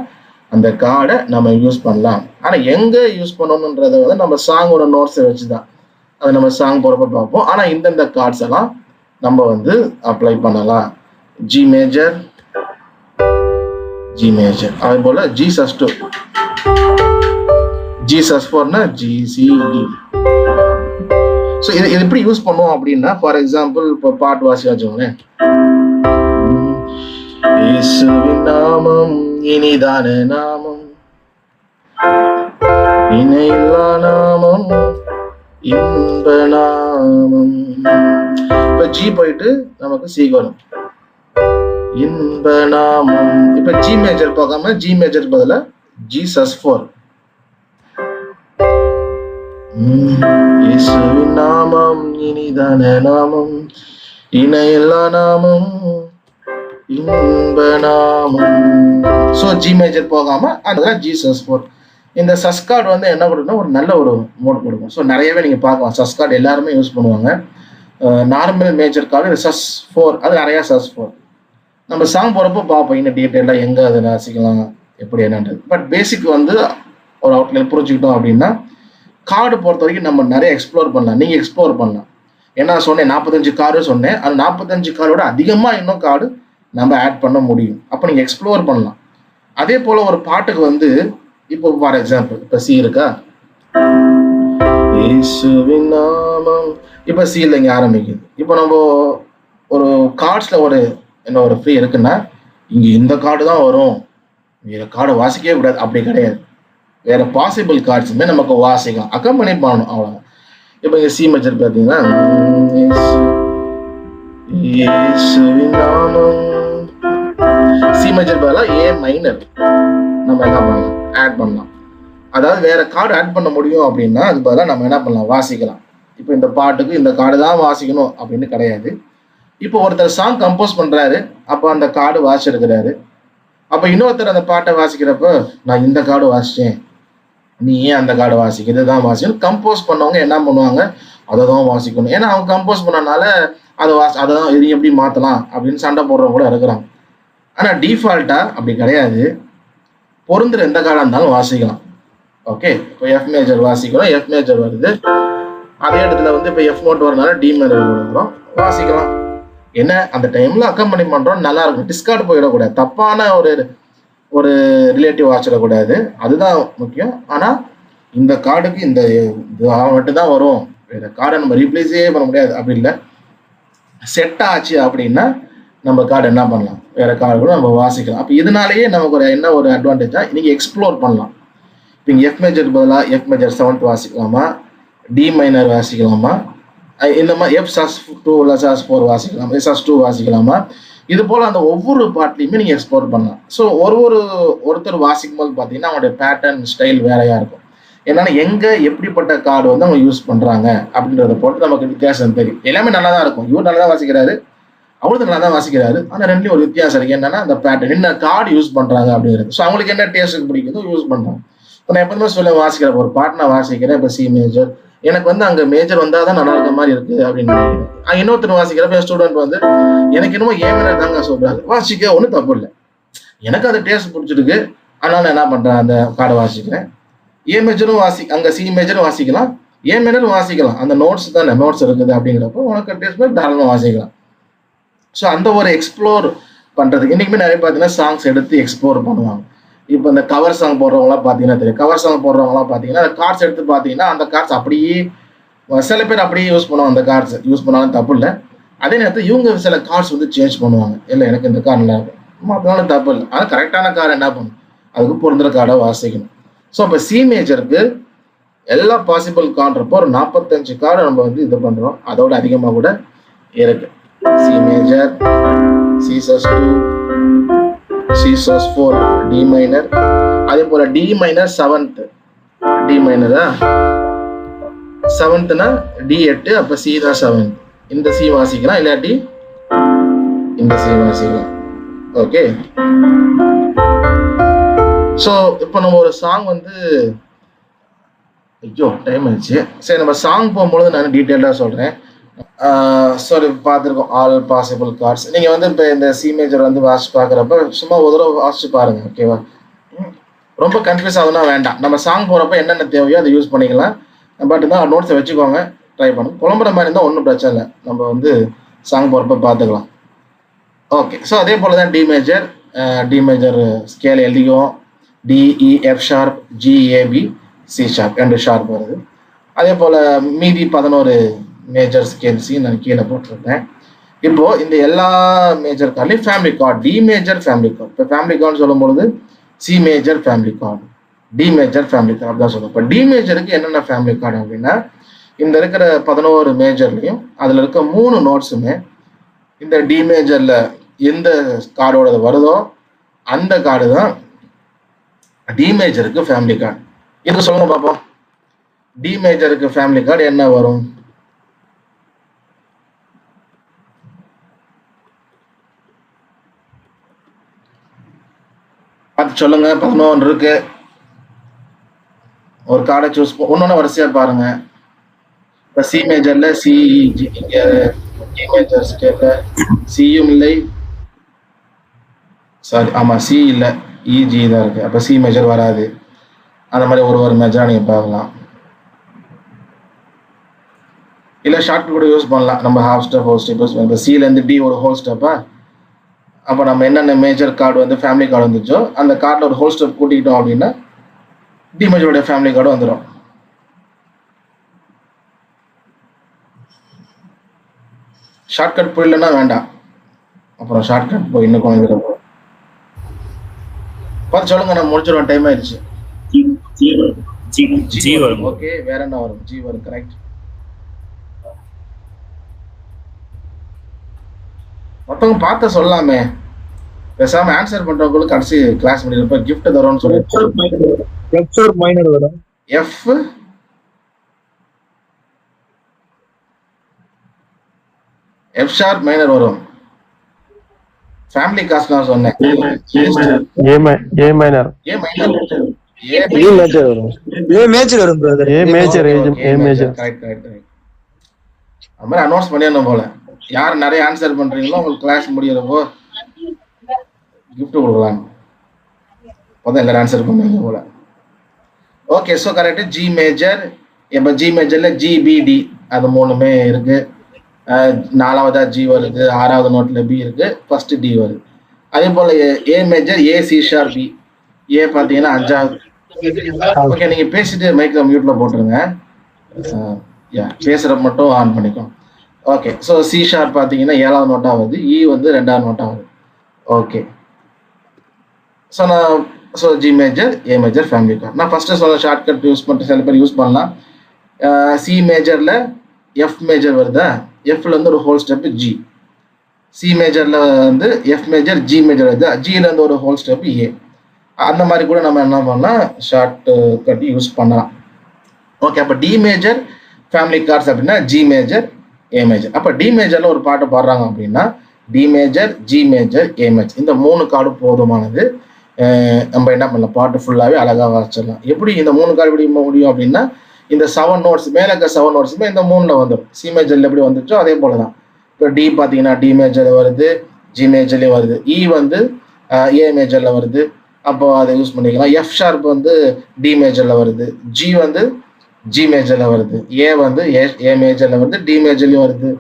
Speaker 1: அந்த கார்டை நம்ம யூஸ் பண்ணலாம். ஆனால் எங்கே யூஸ் பண்ணணுன்றதை வந்து நம்ம சாங்கோட நோட்ஸை வச்சு தான் அதை நம்ம சாங் போகிறப்ப பார்ப்போம். ஆனால் இந்தந்த கார்ட்ஸ் எல்லாம் நம்ம வந்து அப்ளை பண்ணலாம். ஜி மேஜர், ஜி மேஜர், அதே போல் ஜி சஸ்2, ஜி சஸ்4னா ஜிசிடி. ஸோ இது எப்படி யூஸ் பண்ணுவோம் அப்படின்னா, ஃபார் எக்ஸாம்பிள் இப்போ பாட்டு வாசி வச்சுக்கோங்களேன். இயேசுவின் நாமம் இனிதான நாமம், இணையில்லா நாமம், இன்ப நாமம். இப்போ ஜி போயிட்டு நமக்கு சி வரும், இன்ப நாமம். இப்போ ஜி மேஜர் பார்க்காம ஜி மேஜர் பதிலா ஜி சஸ்4. இயேசுவின் நாமம் இனிதான நாமம், இணையில்லா நாமம், இன்ப நாமம். ஸோ ஜி மேஜர் போகாம அந்த ஜி சஸ்4. இந்த சஸ் கார்டு வந்து என்ன கொடுக்குன்னா ஒரு நல்ல ஒரு மோட் கொடுக்கும். ஸோ நிறையவே நீங்கள் பார்க்கலாம், சஸ் கார்டு எல்லாருமே யூஸ் பண்ணுவாங்க. நார்மல் மேஜர் கார்டு சஸ்4, அது நிறையா சஸ்4. நம்ம சாங் போகிறப்போ பார்ப்போம் இன்னும் டீட்டெயிலாக எங்கே அதை வாசிக்கலாம் எப்படி என்னன்றது. பட் பேசிக் வந்து ஒரு அவுட்லைன் புரிஞ்சுக்கிட்டோம் அப்படின்னா கார்டு பொறுத்த வரைக்கும் நம்ம நிறைய எக்ஸ்ப்ளோர் பண்ணலாம். நீங்கள் எக்ஸ்ப்ளோர் பண்ணலாம். ஏன்னா சொன்னேன் 45 கார்டு சொன்னேன், அது 45 கார்டோட அதிகமாக இன்னும் கார்டு நம்ம ஆட் பண்ண முடியும். அப்போ நீங்கள் எக்ஸ்ப்ளோர் பண்ணலாம். அதே போல் ஒரு பாட்டுக்கு வந்து இப்போ ஃபார் எக்ஸாம்பிள் இப்போ சி இருக்கா, இயேசுவின் நாமம், இப்போ சியில் இங்கே ஆரம்பிக்குது. இப்போ நம்ம ஒரு கார்ட்ஸில் ஒரு என்ன ஒரு ஃப்ரீ இருக்குன்னா இங்கே இந்த கார்டு தான் வரும், வேறு கார்டு வாசிக்கவே கூடாது அப்படி கிடையாது. வேற பாசிபிள் கார்ட்ஸுமே நமக்கு வாசிக்கலாம், அக்கம்பனி பண்ணணும், அவ்வளோதான். இப்போ இங்கே சி மேஜர் பார்த்தீங்கன்னா சி மேஜர் பதிலாக ஏ மைனர் நம்ம என்ன பண்ணலாம், ஆட் பண்ணலாம். அதாவது வேற கார்டு ஆட் பண்ண முடியும் அப்படின்னா அது பதிலாக நம்ம என்ன பண்ணலாம், வாசிக்கலாம். இப்போ இந்த பாட்டுக்கு இந்த கார்டு தான் வாசிக்கணும் அப்படின்னு கிடையாது. இப்போ ஒருத்தர் சாங் கம்போஸ் பண்ணுறாரு, அப்போ அந்த கார்டு வாசிச்சிருக்கிறாரு. அப்போ இன்னொருத்தர் அந்த பாட்டை வாசிக்கிறப்ப நான் இந்த கார்டு வாசித்தேன், நீ ஏன் அந்த கார்டு வாசிக்க, இதுதான் வாசிக்கணும். கம்போஸ் பண்ணவங்க என்ன பண்ணுவாங்க, அதை தான் வாசிக்கணும். ஏன்னா அவங்க கம்போஸ் பண்ணனால அதை தான் இது எப்படி மாற்றலாம் அப்படின்னு சண்டை போடுறவங்க கூட இருக்கிறாங்க. ஆனா டிஃபால்ட்டா அப்படி கிடையாது. பொருந்துற எந்த கார்டா இருந்தாலும் வாசிக்கலாம். ஓகே, இப்போ எஃப் மேஜர் வாசிக்கிறோம், எஃப் மேஜர் வருது, அதே இடத்துல வந்து இப்போ எஃப் நோட் வரனால டி மேஜர் வருகிறோம், வாசிக்கலாம். என்ன அந்த டைம்ல அக்கம்பனி பண்றோம், நல்லா இருக்கும். டிஸ்கார்ட் போயிடக்கூடாது, தப்பான ஒரு ரிலேட்டிவ் வாசிடக்கூடாது, அதுதான் முக்கியம். ஆனா இந்த கார்டுக்கு இந்த மட்டும் தான் வரும், இந்த கார்டை நம்ம ரீப்ளேஸே பண்ண முடியாது அப்படி இல்லை. செட் ஆச்சு அப்படின்னா நம்ம கார்டு என்ன பண்ணலாம், வேற கார்டு கூட நம்ம வாசிக்கலாம். அப்போ இதனாலேயே நமக்கு என்ன ஒரு அட்வான்டேஜா, நீங்க எக்ஸ்ப்ளோர் பண்ணலாம். இப்போ எஃப் மேஜர் பதிலாக எஃப் மேஜர் 7th வாசிக்கலாமா, டி மைனர் வாசிக்கலாமா, இந்த மாதிரி எஃப் சாஸ் 2 இல்லை சாஸ் 4 வாசிக்கலாமா, சாஸ் 2 வாசிக்கலாமா, இது போல் அந்த ஒவ்வொரு பார்ட்லையுமே நீங்கள் எக்ஸ்ப்ளோர் பண்ணலாம். ஸோ ஒருத்தர் வாசிக்கும் போது பார்த்தீங்கன்னா அவங்களுடைய பேட்டர்ன் ஸ்டைல் வேறையாக இருக்கும். என்னன்னா எங்கே எப்படிப்பட்ட கார்டு வந்து அவங்க யூஸ் பண்ணுறாங்க அப்படின்றத போட்டு நமக்கு வித்தியாசம் தெரியும். எல்லாமே நல்லா தான் இருக்கும், இவர் நல்லா தான் வாசிக்கிறாரு, அவருக்கு நல்லா தான் வாசிக்கிறாரு, ஆனால் ரெண்டுலேயும் ஒரு வித்தியாசம் இருக்குது. என்னன்னா அந்த பேட்டர்ன் என்ன கார்டு யூஸ் பண்ணுறாங்க அப்படிங்கிறது. ஸோ அவங்களுக்கு என்ன டேஸ்ட்டுக்கு பிடிக்குதோ யூஸ் பண்ணுறாங்க. இப்போ நான் எப்பவுமே சொல்ல வாசிக்கிறேன், ஒரு பாட்டு நான் வாசிக்கிறேன், இப்போ சி மேஜர், எனக்கு வந்து அங்கே மேஜர் வந்தால் தான் நல்லா இருக்க மாதிரி இருக்குது அப்படின்னு நினைக்கிறேன். இன்னொருத்தர் வாசிக்கிறப்ப ஸ்டூடெண்ட் வந்து எனக்கு என்னமோ ஏ மேஜர் தாங்க சொல்கிறாங்க, வாசிக்க ஒன்றும் தப்பு இல்லை, எனக்கு அந்த டேஸ்ட் பிடிச்சிருக்கு, அதனால நான் என்ன பண்ணுறேன், அந்த கார்டை வாசிக்கிறேன். ஏ மேஜரும் அங்கே சி மேஜரும் வாசிக்கலாம், ஏ மேஜரும் வாசிக்கலாம், அந்த நோட்ஸ் தான் நோட்ஸ் இருக்குது அப்படிங்கிறப்போ உனக்கு டேஸ்ட் மாதிரி தாராளமாக வாசிக்கலாம். ஸோ அந்த ஒரு எக்ஸ்ப்ளோர் பண்ணுறதுக்கு இன்றைக்குமே நிறைய பார்த்தீங்கன்னா சாங்ஸ் எடுத்து எக்ஸ்ப்ளோர் பண்ணுவாங்க. இப்போ இந்த கவர் சாங் போடுறவங்களாம் பார்த்தீங்கன்னா தெரியும், கவர் சாங் போடுறவங்களாம் பார்த்தீங்கன்னா கார்ட்ஸ் எடுத்து பார்த்தீங்கன்னா அந்த கார்ட்ஸ் அப்படியே சில பேர் அப்படியே யூஸ் பண்ணுவாங்க, அந்த கார்ட்ஸ் யூஸ் பண்ணாலும் தப்பு இல்லை. அதே நேரத்தில் இவங்க சில கார்ட்ஸ் வந்து சேஞ்ச் பண்ணுவாங்க, இல்லை எனக்கு இந்த கார்டு நல்லா இருக்கும், அதனால தப்பு இல்லை. ஆனால் கரெக்டான கார்டு என்ன பண்ணணும், அதுக்கு பொருந்துற கார்டை வாசிக்கணும். ஸோ இப்போ சி மேஜருக்கு எல்லா பாசிபிள் கார்டுறப்போ ஒரு 45 கார்டு நம்ம வந்து இது பண்ணுறோம், அதோட அதிகமாக கூட இருக்கு. C major, C sus 2, C sus 4, D minor, அதே போல டி மைனர் 7th, டி மைனரா 7th-னா டி 8, அப்ப சி தான் 7th. இந்த சி வாசிக்கலாம், இல்லாட்டி இந்த சி வாசிக்கலாம். ஓகே, ஸோ இப்போ நம்ம ஒரு சாங் வந்து ஐயோ டைம் ஆயிடுச்சு. சரி, நம்ம சாங் போகும்பொழுது நான் டீட்டெயிலாக சொல்கிறேன். சாரி, பார்த்துருக்கோம் ஆல் பாசிபிள் கார்ட்ஸ். நீங்கள் வந்து இப்போ இந்த சி மேஜர் வந்து வாசிச்சு பார்க்குறப்ப சும்மா ஒரு தடவை வாசிச்சு பாருங்க, ஓகேவா? ரொம்ப கன்ஃபியூஸ் ஆகுதுன்னா வேண்டாம், நம்ம சாங் போகிறப்ப என்னென்ன தேவையோ அதை யூஸ் பண்ணிக்கலாம். பட் தான் நோட்ஸை வச்சுக்கோங்க, ட்ரை பண்ணுங்க. புலம்புற மாதிரி இருந்தால் ஒன்றும் பிரச்சனை இல்லை, நம்ம வந்து சாங் போகிறப்ப பார்த்துக்கலாம். ஓகே, ஸோ அதே போல் தான் டி மேஜர் ஸ்கேல் எழுதிக்குவோம். D E, F sharp, G A B, C sharp, 2 sharp வருது. அதே போல் மீதி 11 மேஜர் ஸ்கேல்ஸையும் நான் கீழே போட்டிருக்கேன். இப்போ இந்த எல்லா மேஜர் கார்ட்லையும் family chord, D major family chord. இப்போ ஃபேமிலி கார்டு சொல்லும் பொழுது C major family chord, D major family chord தான் சொல்லுவோம். இப்போ டி மேஜருக்கு என்னென்ன ஃபேமிலி கார்டு அப்படின்னா, இந்த இருக்கிற 11 மேஜர்லையும் அதில் இருக்க 3 நோட்ஸுமே இந்த டி மேஜரில் எந்த கார்டோட வருதோ அந்த கார்டு தான் டி மேஜருக்கு ஃபேமிலி கார்டு. இது சொல்லுங்க பார்ப்போம், டி மேஜருக்கு ஃபேமிலி கார்டு என்ன வரும்? பார்த்து சொல்லுங்க. 11 இருக்கு, ஒரு கார்டை சூஸ் ஒன்னொன்னு வரிசையா பாருங்க. இப்போ சி மேஜர்ல சிஇஜி, இங்க டி மேஜர் ஸ்கேல்ல சியும் இல்லை, சாரி ஆமா சி இல்லை, இஜி தான் இருக்கு. அப்போ சி மேஜர் வராது. அந்த மாதிரி ஒரு மேஜரா நீங்க பார்க்கலாம். இல்லை ஷார்ட் கூட யூஸ் பண்ணலாம், நம்ம half step whole step use பண்ணலாம். இப்போ சிலேருந்து டி ஒரு ஹோல் ஸ்டெப்பா, அப்போ நம்ம என்னென்ன மேஜர் கார்டு வந்து ஃபேமிலி கார்டு வந்துச்சோ அந்த கார்டில் ஒரு ஹோல் ஸ்டெப் கூட்டிக்கிட்டோம் அப்படின்னா டி மேஜரோட ஃபேமிலி கார்டு வந்துடும். ஷார்ட்கட் புரியலன்னா வேண்டாம், அப்புறம் ஷார்ட்கட் போய் இன்னும் கொஞ்சம் பார்த்து சொல்லுங்க, நான் முடிச்சிடுவோம், டைம் ஆயிடுச்சு.
Speaker 3: ஜி வரும்.
Speaker 1: ஓகே, வேற என்ன வரும்? ஜி வரும், கரெக்ட். மற்றவங்க பார்த்து சொல்லலாமே, பேசாம ஆன்சர் பண்றவங்களுக்கு கடைசி கிளாஸ் முடிக்கிறப்ப கிஃப்ட் தரோம்னு சொல்லி எஃப் எஃப் ஷார்ப் மைனர் வரும். ஃபேமிலி காஸ்ட் நான் சொன்னேன்,
Speaker 5: ஏ minor
Speaker 1: A minor
Speaker 4: A major வரும்,
Speaker 5: ஏ மேஜர் வரும் பிரதர், ஏ மேஜர்
Speaker 1: கரெக்ட் கரெக்ட். அது மாதிரி அனௌன்ஸ் பண்ணிடணும் போல. யார் நிறைய ஆன்சர் பண்றீங்களோ உங்களுக்கு கிளாஸ் முடியறப்போ கிஃப்ட் கொடுக்கலாம். அப்போதான் எல்லாரும் ஆன்சர் பண்ணுவீங்க போல. Okay, so correct. G major. இப்போ ஜி மேஜரில் ஜிபிடி அது மூணுமே இருக்கு. 4வதா ஜி வருது, 6வது நோட்ல பி இருக்கு, ஃபர்ஸ்ட் டி வருது. அதே போல A major, A C sharp B. A பார்த்தீங்கன்னா 5வது. ஓகே, நீங்க பேசிட்டு மைக்ல மியூட்ல போட்டுருங்க. பேசுற மட்டும் ஆன் பண்ணிக்கோ. ஓகே, ஸோ சி ஷார்ப் பார்த்தீங்கன்னா 7வது நோட்டா வருது, இ வந்து 2வது நோட்டா வருது. ஓகே, ஸோ ஜி மேஜர், ஏ மேஜர், ஃபேமிலி கார்டு. நான் ஃபர்ஸ்ட் சொன்ன ஷார்ட்கட் யூஸ் பண்ணிட்டு சில பேர் யூஸ் பண்ணலாம். சி மேஜர்ல எஃப் மேஜர் வருதா, எஃப்ல இருந்து ஒரு ஹோல் ஸ்டெப் ஜி. சி மேஜர்ல வந்து எஃப் மேஜர், ஜி மேஜர் வருதா, ஜில இருந்து ஒரு ஹோல் ஸ்டெப் ஏ. அந்த மாதிரி கூட நம்ம என்ன பண்ணலாம், ஷார்ட் கட் யூஸ் பண்ணலாம். ஓகே, அப்போ டி மேஜர் ஃபேமிலி கார்ட்ஸ் அப்படின்னா ஜி மேஜர், ஏ மேஜர். அப்போ டி மேஜர்ல ஒரு பாட்டு பாடுறாங்க அப்படின்னா டி மேஜர், ஜி மேஜர், ஏ மேஜர், இந்த 3 கார்டு போதுமானது. நம்ம என்ன பண்ணலாம், பாட்டு ஃபுல்லாகவே அழகாக வாசிச்சிடலாம். எப்படி இந்த 3 கார்டு எப்படி முடியும் அப்படின்னா, இந்த 7 நோட்ஸ் மேலே இருக்க 7 நோட்ஸுமே இந்த 3ல வந்துடும். சி மேஜர்ல எப்படி வந்துச்சோ அதே போல தான். இப்போ டி பார்த்தீங்கன்னா டி மேஜர் வருது, ஜி மேஜர்லேயும் வருது, இ வந்து ஏ மேஜர்ல வருது, அப்போ அதை யூஸ் பண்ணிக்கலாம். எஃப் ஷார்ப் வந்து டி மேஜர்ல வருது, ஜி வந்து ஜி மேஜர்ல வருது, ஏ வந்து ஏ மேஜர்ல வருது, டி மேஜர்லயும் வருது.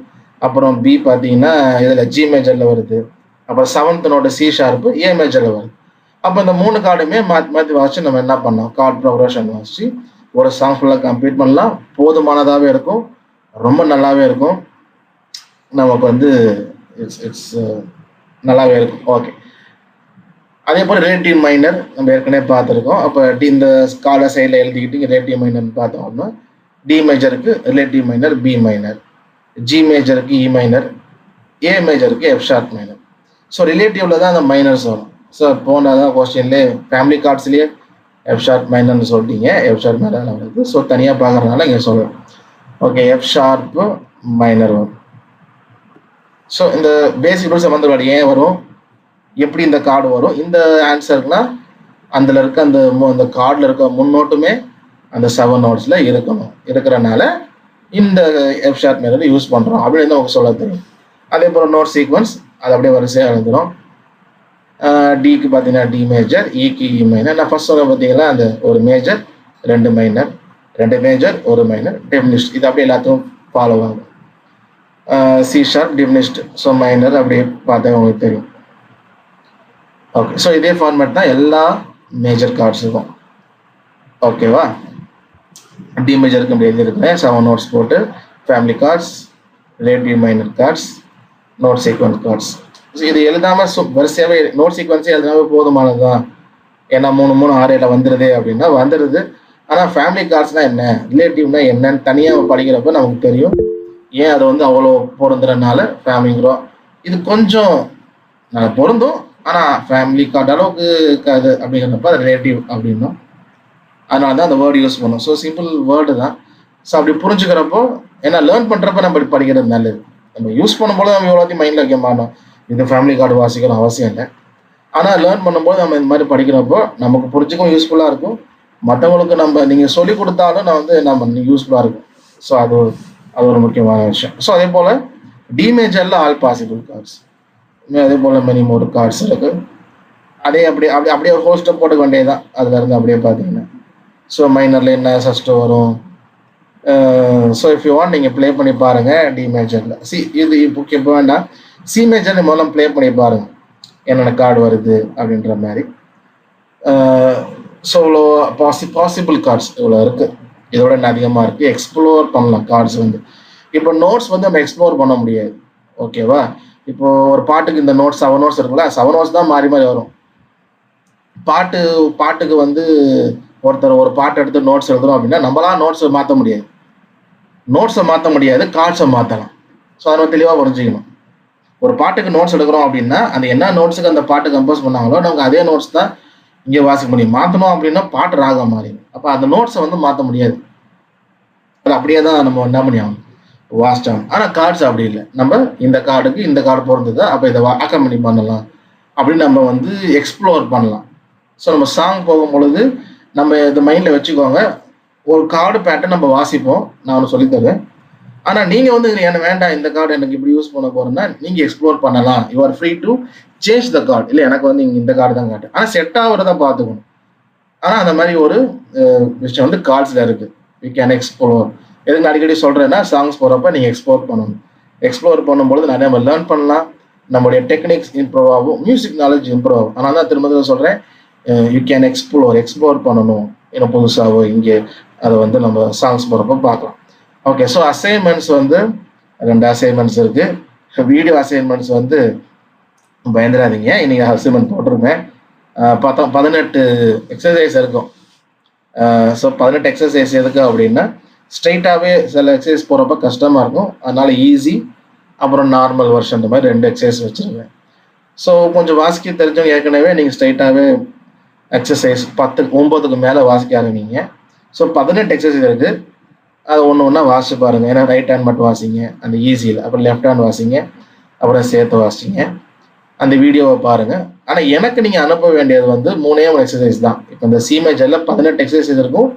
Speaker 1: அப்புறம் பி பார்த்தீங்கன்னா இதில் ஜி மேஜர்ல வருது. அப்புறம் 7th நோட் சி ஷார்ப்பு ஏ மேஜர்ல வருது. அப்போ இந்த 3 கார்டுமே மாற்றி வாசிச்சு நம்ம என்ன பண்ணோம், கார்டு ப்ரோக்ரஷன் வாசிச்சு ஒரு சாங் ஃபுல்லாக கம்ப்ளீட் பண்ணலாம். போதுமானதாகவே இருக்கும், ரொம்ப நல்லாவே இருக்கும், நமக்கு வந்து இட்ஸ் நல்லாவே இருக்கும். ஓகே, அதே போல் ரிலேட்டிவ் மைனர் நம்ம ஏற்கனவே பார்த்துருக்கோம். அப்போ இந்த ஸ்காலர் சைடில் எழுதிக்கிட்டு ரிலேட்டிவ் மைனர்னு பார்த்தோம்னா டி மேஜருக்கு relative minor B minor, G மேஜருக்கு இ மைனர், ஏ மேஜருக்கு எஃப் ஷார்ப் மைனர். ஸோ ரிலேட்டிவ்ல தான் அந்த மைனர்ஸ் வரும். ஸோ போனதான் கொஸ்டின்லேயே ஃபேமிலி கார்ட்ஸ்லேயே எஃப் ஷார்ப் மைனர்னு சொல்லிட்டீங்க, எஃப் ஷார்ப் மைனர் வருது. ஸோ தனியாக பார்க்குறதுனால இங்கே சொல்லுவோம். ஓகே, எஃப் ஷார்ப்பு மைனர் வரும். ஸோ இந்த பேசிக் ரூல்ஸ் வந்து ஏன் வரும், எப்படி இந்த கார்டு வரும், இந்த ஆன்சருக்குனா அதில் இருக்க அந்த கார்டில் இருக்க முன்னோட்டுமே அந்த 7 நோட்ஸில் இருக்கிறனால இந்த எஃப் ஷார்ப் மைனர் யூஸ் பண்ணுறோம் அப்படின்னு நமக்கு சொல்ல தெரியும். அதே போல் நோட் சீக்வன்ஸ் அது அப்படியே வரிசையாக எழுதுகிறோம். டிக்கு பார்த்தீங்கன்னா டி மேஜர், இக்கு இ மைனர். நான் ஃபர்ஸ்ட் சொல்ல பார்த்தீங்கன்னா அந்த ஒரு மேஜர் 2 மைனர், 2 மேஜர் 1 மைனர், டெமினிஸ்ட். இது அப்படியே எல்லாத்தையும் ஃபாலோ ஆகும். சி ஷார்ப் டிமினிஸ்ட், ஸோ மைனர் அப்படியே பார்த்தா உங்களுக்கு தெரியும். ஓகே, ஸோ இதே ஃபார்மேட் தான் எல்லா மேஜர் கார்ட்ஸுக்கும். ஓகேவா, டி மேஜருக்கு அப்படி எழுதியிருக்கிறேன் 7 நோட்ஸ் போட்டு, family chords, relative minor chords, note sequence chords. இது எழுதாமல் வரிசையாகவே நோட் சீக்வன்ஸே எழுதாம போதுமானது தான். ஏன்னா 3 3 6 7 வந்துடுது அப்படின்னா வந்துடுது. ஆனால் ஃபேமிலி கார்ட்ஸ்னால் என்ன, ரிலேட்டிவ்னா என்னன்னு தனியாக படிக்கிறப்ப நமக்கு தெரியும். ஏன் அதை வந்து அவ்வளோ பொருந்துறதுனால ஃபேமிலிங்கிறோம். இது கொஞ்சம் பொருந்தும், ஆனால் ஃபேமிலி கார்டு அளவுக்கு இருக்காது அப்படிங்கிறப்ப அது ரிலேட்டிவ் அப்படின்னும். அதனால தான் அந்த வேர்டு யூஸ் பண்ணோம். ஸோ சிம்பிள் வேர்டு தான். ஸோ அப்படி புரிஞ்சுக்கிறப்போ ஏன்னா லேர்ன் பண்ணுறப்ப நம்ம படிக்கிறது நல்லது. நம்ம யூஸ் பண்ணும்போது நம்ம எவ்வளோத்தையும் மைண்டில் வைக்க மாட்டோம், இது ஃபேமிலி கார்டு வாசிக்கணும் அவசியம் இல்லை. ஆனால் லேர்ன் பண்ணும்போது நம்ம இந்த மாதிரி படிக்கிறப்போ நமக்கு புரிஞ்சுக்கும் யூஸ்ஃபுல்லாக இருக்கும், மற்றவங்களுக்கு நீங்கள் சொல்லிக் கொடுத்தாலும் நம்ம யூஸ்ஃபுல்லாக இருக்கும். ஸோ அது ஒரு முக்கியமான விஷயம். ஸோ அதே போல் டி மேஜரில் ஆல் பாசிபிள் கார்ட்ஸ், அதே போல் மெனி மோர் கார்ட்ஸ் இருக்குது. அப்படியே ஒரு ஹோல் ஸ்டெப் போட்டுக்க வேண்டியது தான். அதில் இருந்து அப்படியே பார்த்தீங்கன்னா ஸோ மைனரில் என்ன ஃபஸ்ட்டு வரும். ஸோ இஃப் யூ வாண்ட் நீங்கள் ப்ளே பண்ணி பாருங்கள் டி மேஜரில். இது இப்போ வேண்டாம், சி மேஜர் முதல்ல ப்ளே பண்ணி பாருங்கள் என்னென்ன கார்டு வருது அப்படின்ற மாதிரி. ஸோ இவ்வளோ பாசிபிள் கார்ட்ஸ் இவ்வளோ இருக்குது, இதோட என்ன அதிகமாக இருக்குது. எக்ஸ்ப்ளோர் பண்ணலாம் கார்ட்ஸ் இப்போ நோட்ஸ் நம்ம எக்ஸ்ப்ளோர் பண்ண முடியாது. ஓகேவா, இப்போ ஒரு பாட்டுக்கு இந்த நோட்ஸ் 7 நோட்ஸ் இருக்குல்ல, 7 நோட்ஸ் தான் மாறி மாறி வரும். பாட்டுக்கு ஒருத்தர் ஒரு பாட்டு எடுத்து நோட்ஸ் எழுதுறோம் அப்படின்னா நம்மளாம் நோட்ஸை மாற்ற முடியாது, கார்ட்ஸை மாற்றலாம். ஸோ அதை தெளிவாக புரிஞ்சுக்கணும். ஒரு பாட்டுக்கு நோட்ஸ் எடுக்கிறோம் அப்படின்னா அந்த என்ன நோட்ஸுக்கு அந்த பாட்டு கம்போஸ் பண்ணாங்களோ நமக்கு அதே நோட்ஸ் தான் இங்கே வாசிக்க முடியும். மாற்றணும் அப்படின்னா பாட்டு ராகம் மாறிடும். அப்போ அந்த நோட்ஸை மாற்ற முடியாது, அது அப்படியே தான் நம்ம என்ன பண்ணி ஆகணும், வாசிச்சோம். ஆனால் கார்ட்ஸ் அப்படி இல்லை, நம்ம இந்த கார்டுக்கு இந்த கார்டு பொருந்தது, அப்போ இதை அக்கம்பெனி பண்ணலாம் அப்படின்னு நம்ம எக்ஸ்ப்ளோர் பண்ணலாம். ஸோ நம்ம சாங் போகும்பொழுது நம்ம இதை மைண்டில் வச்சுக்கோங்க. ஒரு கார்டு பேட்டர்ன் நம்ம வாசிப்போம், நான் ஒன்று சொல்லித்தருவேன். ஆனா நீங்க வந்து என்ன வேண்டாம், இந்த கார்டு எனக்கு இப்படி யூஸ் பண்ண போறேன்னா நீங்க எக்ஸ்ப்ளோர் பண்ணலாம். You are free to change the card. இல்லை எனக்கு வந்து இங்க இந்த கார்டு தான் காட்டு, ஆனா செட் ஆகுறதா பார்த்துக்கணும். ஆனா அந்த மாதிரி ஒரு விஷயம் வந்து கார்ட்ஸ்ல இருக்கு. You can explore. எதுக்கு அடிக்கடி சொல்றேன்னா, சாங்ஸ் போறப்ப நீங்க எக்ஸ்ப்ளோர் பண்ணணும். எக்ஸ்ப்ளோர் பண்ணும்பொழுது நிறைய நம்ம லேர்ன் பண்ணலாம், நம்மளுடைய டெக்னிக்ஸ் இம்ப்ரூவ் ஆகும், மியூசிக் நாலேஜ் இம்ப்ரூவ் ஆகும். ஆனால் தான் திரும்ப சொல்றேன், யூ கேன் எக்ஸ்ப்ளோர் பண்ணணும். இன்னும் புதுசாகவோ இங்கே அதை வந்து நம்ம சாங்ஸ் போறப்ப பார்க்கலாம். ஓகே, ஸோ அசைன்மெண்ட்ஸ் வந்து 2 அசைன்மெண்ட்ஸ் இருக்கு. வீடியோ அசைன்மெண்ட்ஸ் வந்து பயந்துடாதீங்க, இன்னைக்கு அசைன்மெண்ட் போட்டிருக்கேன். 18 எக்ஸசைஸ் இருக்கும். ஸோ 18 எக்ஸசைஸ் எதுக்கு அப்படின்னா, ஸ்ட்ரைட்டாகவே சில எக்ஸசைஸ் போகிறப்ப கஷ்டமாக இருக்கும், அதனால ஈஸி அப்புறம் நார்மல் வெர்ஷன் இந்த மாதிரி 2 எக்ஸசைஸ் வச்சுருக்கேன். ஸோ கொஞ்சம் வாசிக்க தெரிஞ்சவங்க ஏற்கனவே நீங்கள் ஸ்ட்ரைட்டாகவே எக்ஸசைஸ் 9க்கு மேலே வாசிக்க ஆரம்பிங்க. ஸோ 18 எக்ஸசைஸ் இருக்குது, அது ஒன்று ஒன்றா வாசிச்சு பாருங்கள். ஏன்னா ரைட் ஹேண்ட் மட்டும் வாசிங்க அந்த ஈஸியில், அப்புறம் லெஃப்ட் ஹேண்ட் வாசிங்க, அப்புறம் சேர்த்து வாசிங்க. அந்த வீடியோவை பாருங்கள். ஆனால் எனக்கு நீங்கள் அனுப்ப வேண்டியது வந்து 3 எக்ஸசைஸ் தான். இப்போ இந்த சி மேஜரில் 18 எக்ஸசைஸ் இருக்கும்,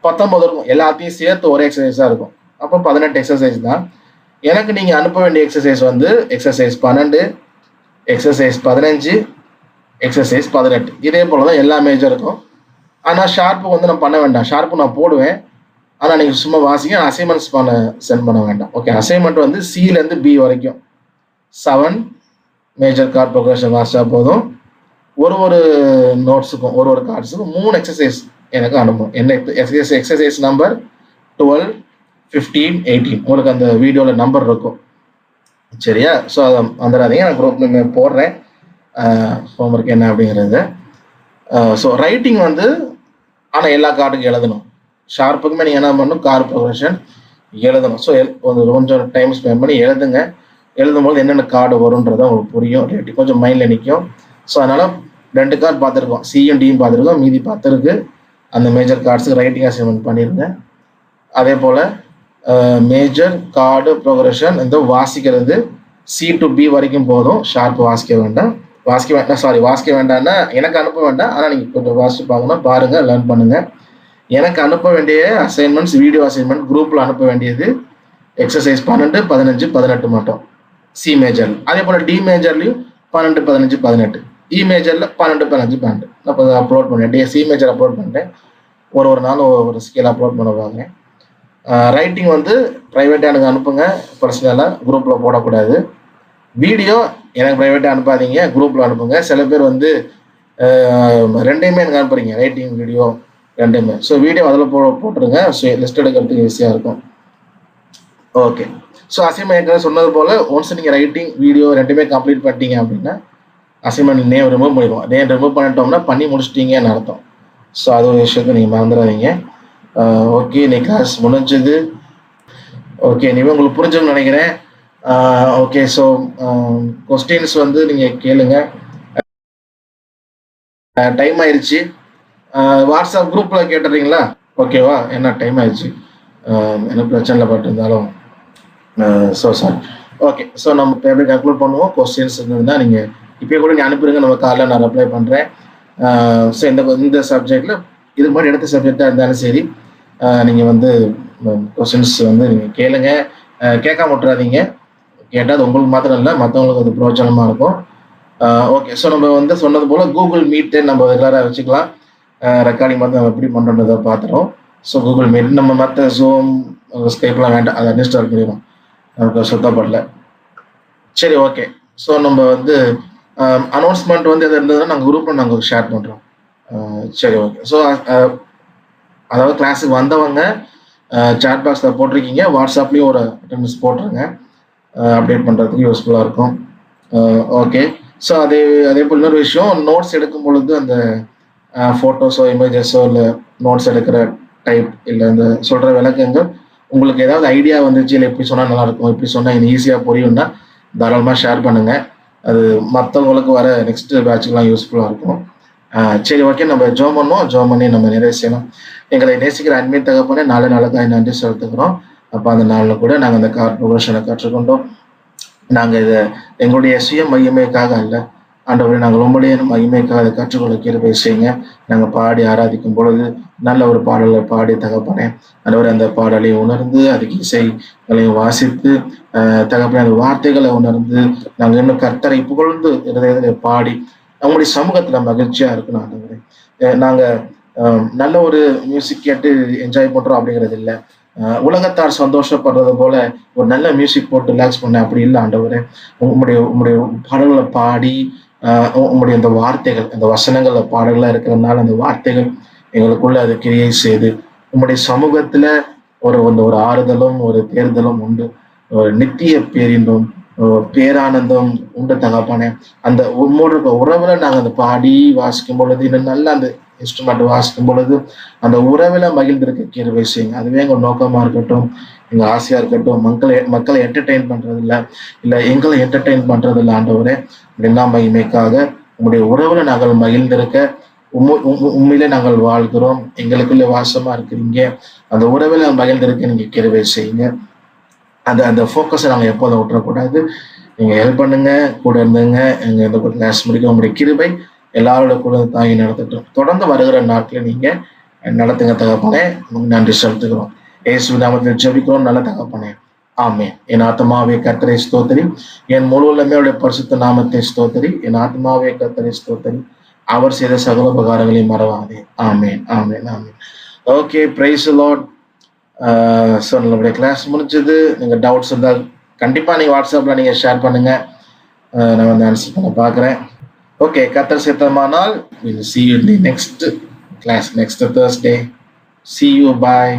Speaker 1: 19 இருக்கும், எல்லாத்தையும் சேர்த்து ஒரே எக்ஸசைஸாக இருக்கும். அப்போ 18 எக்ஸசைஸ் தான். எனக்கு நீங்கள் அனுப்ப வேண்டிய எக்ஸசைஸ் வந்து எக்ஸசைஸ் 12, எக்ஸசைஸ் 15, எக்ஸசைஸ் 18. இதே போல் தான் எல்லா மேஜருக்கும். ஆனால் ஷார்ப்பு வந்து நான் பண்ண வேண்டாம், ஷார்ப்பு நான் போடுவேன், ஆனால் நீங்கள் சும்மா வாசிங்க. அசைன்மெண்ட்ஸ் சென்ட் பண்ண வேண்டாம். ஓகே, அசைன்மெண்ட் வந்து சிலேருந்து பி வரைக்கும் 7 மேஜர் கார்ட் ப்ரோக்ரஷன் வாசிச்சா போதும். ஒரு நோட்ஸுக்கும் ஒரு கார்ட்ஸுக்கும் 3 எக்ஸசைஸ் எனக்கு அனுப்பும். என்ன எக்ஸசைஸ் நம்பர் 12, 15, 18 உங்களுக்கு அந்த வீடியோவில் நம்பர் இருக்கும். சரியா? ஸோ அதை வந்துடாதீங்க, நான் குரூப்பில் போடுறேன் ஹோம்ஒர்க் என்ன அப்படிங்கிறது. ஸோ ரைட்டிங் வந்து ஆனால் எல்லா கார்டுக்கும் எழுதணும். ஷார்ப்புக்குமே நீங்கள் என்ன பண்ணணும், கார்டு ப்ரோக்ரஷன் எழுதணும். ஸோ கொஞ்சம் டைம் ஸ்பெண்ட் பண்ணி எழுதுங்க. எழுதும்போது என்னென்ன கார்டு வரும்ன்றதை உங்களுக்கு புரியும், ரேட்டிங் கொஞ்சம் மைண்டில் நிற்கும். ஸோ அதனால் 2 கார்டு பார்த்துருக்கோம், சியும் டியும் பார்த்துருக்கோம், மீதி பார்த்துருக்கு. அந்த மேஜர் கார்ட்ஸுக்கு ரைட்டிங் அசைன்மெண்ட் பண்ணிடுங்க. அதே போல் மேஜர் கார்டு ப்ரோக்ரஷன் இந்த வாசிக்கிறது சி டு பி வரைக்கும் போதும், ஷார்ப் வாசிக்க வேண்டாம். வாசிக்க வேண்டாம்னா எனக்கு அனுப்ப வேண்டாம், ஆனால் நீங்கள் கொஞ்சம் வாசிச்சு பார்க்கணும், பாருங்கள், லேர்ன் பண்ணுங்கள். எனக்கு அனுப்ப வேண்டிய அசைன்மெண்ட்ஸ், வீடியோ அசைன்மெண்ட் குரூப்பில் அனுப்ப வேண்டியது எக்ஸசைஸ் 12, 15, 18 மட்டும் சி மேஜர். அதே போல் டி மேஜர்லையும் 12, 15, 18. இ மேஜரில் 12, 15, 12. நான் இப்போ அப்லோட் பண்ணேன், சி மேஜர் அப்லோட் பண்ணிட்டேன். ஒரு நாளும் ஒரு ஸ்கேல் அப்லோட் பண்ணுவாங்க. ரைட்டிங் வந்து ப்ரைவேட்டாக எனக்கு அனுப்புங்க, பர்சனலாக குரூப்பில் போடக்கூடாது. வீடியோ எனக்கு ப்ரைவேட்டாக அனுப்பாதீங்க, குரூப்பில் அனுப்புங்க. சில பேர் வந்து 2யுமே எனக்கு அனுப்புறீங்க, ரைட்டிங் வீடியோ 2யுமே. ஸோ வீடியோ அதில் போட்டுருங்க, ஸோ லிஸ்ட் எடுக்கிறதுக்கு ஈஸியாக இருக்கும். ஓகே, ஸோ அசைன்மெண்ட் சொன்னது போல் ஒன்ஸ் நீங்கள் ரைட்டிங் வீடியோ 2யுமே கம்ப்ளீட் பண்ணிட்டீங்க அப்படின்னா அசைன்மெண்ட் நேம் ரிமூவ் பண்ணிடுவோம். நேம் ரிமூவ் பண்ணிட்டோம்னா பண்ணி முடிச்சிட்டீங்கன்னு அர்த்தம். ஸோ அது ஒரு விஷயத்தை நீங்கள் மறந்துடாதீங்க. ஓகே, இன்னைக்கு கிளாஸ் முடிஞ்சது. ஓகே, நீங்கள் உங்களுக்கு புரிஞ்சுன்னு நினைக்கிறேன். ஓகே, ஸோ கொஸ்டின்ஸ் வந்து நீங்கள் கேளுங்க. டைம் ஆயிடுச்சு. வாட்ஸ்அப் குரூப்பில் கேட்டுறீங்களா? ஓகேவா? என்ன டைம் ஆயிடுச்சு, என்ன பிரச்சனை பட்டிருந்தாலும் ஸோ சாரி. ஓகே, ஸோ நம்ம இப்போ எப்படி கன்க்ளூட் பண்ணுவோம். கொஸ்டின்ஸ் இருந்ததுன்னா நீங்கள் இப்போ கூட நீங்கள் அனுப்பிடுங்க, நம்ம காலையில் நான் ரிப்ளை பண்ணுறேன். ஸோ இந்த சப்ஜெக்டில் இதுக்கு முன்னாடி எடுத்த சப்ஜெக்டாக இருந்தாலும் சரி, நீங்கள் வந்து கொஸ்டின்ஸ் வந்து நீங்கள் கேளுங்க, கேட்காம விட்டுறாதீங்க. கேட்டால் அது உங்களுக்கு மாத்திரம் இல்லை, மற்றவங்களுக்கு அது பிரோஜனமாக இருக்கும். ஓகே, ஸோ நம்ம வந்து சொன்னது போல் கூகுள் மீட்டு நம்ம ரெகுலராக வச்சுக்கலாம். ரெக்கார்டிங் வந்து நம்ம எப்படி பண்ணுறதை பார்த்துறோம். ஸோ கூகுள் மீட் நம்ம மற்ற ஜூம் ஸ்கைப்லாம் வேண்டாம், அதை அன்இன்ஸ்டால் பண்ணிடுவோம், நமக்கு சுத்தப்படல. சரி, ஓகே. ஸோ நம்ம வந்து அனௌன்ஸ்மெண்ட் வந்து எது இருந்ததுன்னா நாங்கள் குரூப்பில் நாங்கள் ஷேர் பண்ணுறோம். சரி, ஓகே. ஸோ அதாவது கிளாஸுக்கு வந்தவங்க சாட் பாக்ஸில் போட்டிருக்கீங்க, வாட்ஸ்அப்லேயும் ஒரு அட்டெண்டன்ஸ் போட்டுருங்க, அப்டேட் பண்ணுறதுக்கு யூஸ்ஃபுல்லாக இருக்கும். ஓகே, ஸோ அதே போல் இன்னொரு விஷயம், நோட்ஸ் எடுக்கும் பொழுது அந்த ஃபோட்டோஸோ இமேஜஸோ இல்லை நோட்ஸ் எடுக்கிற டைப் இல்லை அந்த சொல்கிற விளக்கங்கள் உங்களுக்கு ஏதாவது ஐடியா வந்துச்சு, இல்லை இப்படி சொன்னால் நல்லாயிருக்கும், இப்படி சொன்னால் எனக்கு ஈஸியாக புரியும்னா தாராளமாக ஷேர் பண்ணுங்கள். அது மற்றவங்களுக்கு வர நெக்ஸ்ட் பேட்சுக்கெலாம் யூஸ்ஃபுல்லாக இருக்கும். சரி, ஓகே. நம்ம ஜோம் பண்ணி நம்ம நிறைய செய்யணும். எங்களை நேசிக்கிற அன்பின் தகப்பனே, நாளுக்காக நன்றி செலுத்துக்கிறோம். அப்போ அந்த நாளில் கூட நாங்கள் அந்த கார்ட் ப்ரோக்ரஷனை கற்றுக்கொண்டோம். நாங்கள் இதை எங்களுடைய சுய மையமேக்காக அல்ல, ஆண்டவரை நாங்கள் உங்களுடைய மகிமைக்காக அதை கற்றுக்கொள்ள கிருபை செய்யுங்க. நாங்கள் பாடி ஆராதிக்கும் பொழுது நல்ல ஒரு பாடலை பாடி தகப்பனே ஆண்டவரை அந்த பாடலை உணர்ந்து அதுக்கு இசைகளையும் வாசித்து தகப்பனே அந்த வார்த்தைகளை உணர்ந்து நாங்கள் இன்னும் கர்த்தரை புகழ்ந்து இருதயத்திலே பாடி அவங்களுடைய சமூகத்துல மகிழ்ச்சியா இருக்கணும் ஆண்டவரே. நாங்க நல்ல ஒரு மியூசிக் கேட்டு என்ஜாய் பண்றோம் அப்படிங்கிறது இல்லை. உலகத்தார் சந்தோஷப்படுறது போல ஒரு நல்ல மியூசிக் போட்டு ரிலாக்ஸ் பண்ண அப்படி இல்லை ஆண்டவரே. உங்களுடைய பாடல்களை பாடி உங்களுடைய அந்த வார்த்தைகள் அந்த வசனங்கள்ல பாடல்களா இருக்கிறதுனால அந்த வார்த்தைகள் எங்களுக்குள்ள அது கிரியை செய்து உங்களுடைய சமூகத்துல ஒரு ஆறுதலும் ஒரு தேர்தலும் உண்டு. ஒரு நித்திய பேரின்பம் பேரானந்தம் உண்டு தகப்பனே. அந்த உம்மோட உறவுல நாங்கள் அந்த பாடி வாசிக்கும் பொழுது இன்னும் நல்லா அந்த இன்ஸ்ட்ருமெண்ட் வாசிக்கும் பொழுது அந்த உறவுல மகிழ்ந்திருக்க கிருபை செய்யுங்க. அதுவே எங்க நோக்கமா இருக்கட்டும், எங்க ஆசையா இருக்கட்டும். மக்களை என்டர்டெயின் பண்றது இல்லை எங்களை என்டர்டெயின் பண்றது இல்லை ஆண்டவரே. அப்படின்னா மகிமைக்காக உங்களுடைய உறவுல நாங்கள் மகிழ்ந்திருக்க உண்மையிலே நாங்கள் வாழ்கிறோம். எங்களுக்குள்ளே வாசமா இருக்கிறீங்க. அந்த உறவுல மகிழ்ந்திருக்க நீங்க கிருபை செய்யுங்க. அந்த ஃபோக்கஸை நாங்கள் எப்போதும் விட்டுறக்கூடாது. நீங்க ஹெல்ப் பண்ணுங்க, கூட இருந்துங்க. எங்க இந்த கிளாஸ் முடிக்க உங்களுடைய கிருபை எல்லாரோட கூட தாங்கி நடத்தட்டும். தொடர்ந்து வருகிற நாட்களை நீங்க நடத்துங்க தகப்பனே. நன்றி செலுத்துகிறோம். இயேசு நாமத்தில் ஜெபிக்கிறோம் நல்ல தகப்பனே. ஆமென். என் ஆத்மாவே கர்த்தரை ஸ்தோத்திரி, என் முழு உள்ளமே பரிசுத்த நாமத்தை ஸ்தோத்திரி. என் ஆத்மாவே கர்த்தரை ஸ்தோத்திரி, அவர் செய்த சகல உபகாரங்களையும் மறவாதே. Amen amen amen. Okay, praise the Lord. So நம்மளுடைய கிளாஸ் முடிஞ்சது. நீங்கள் டவுட்ஸ் இருந்தால் கண்டிப்பாக நீங்கள் வாட்ஸ்அப்பில் நீங்கள் ஷேர் பண்ணுங்கள். நான் வந்து ஆன்சர் பண்ண பார்க்குறேன். ஓகே, கர்த்தர் சித்தமானால் we'll see you in the next class next Thursday. See you, bye.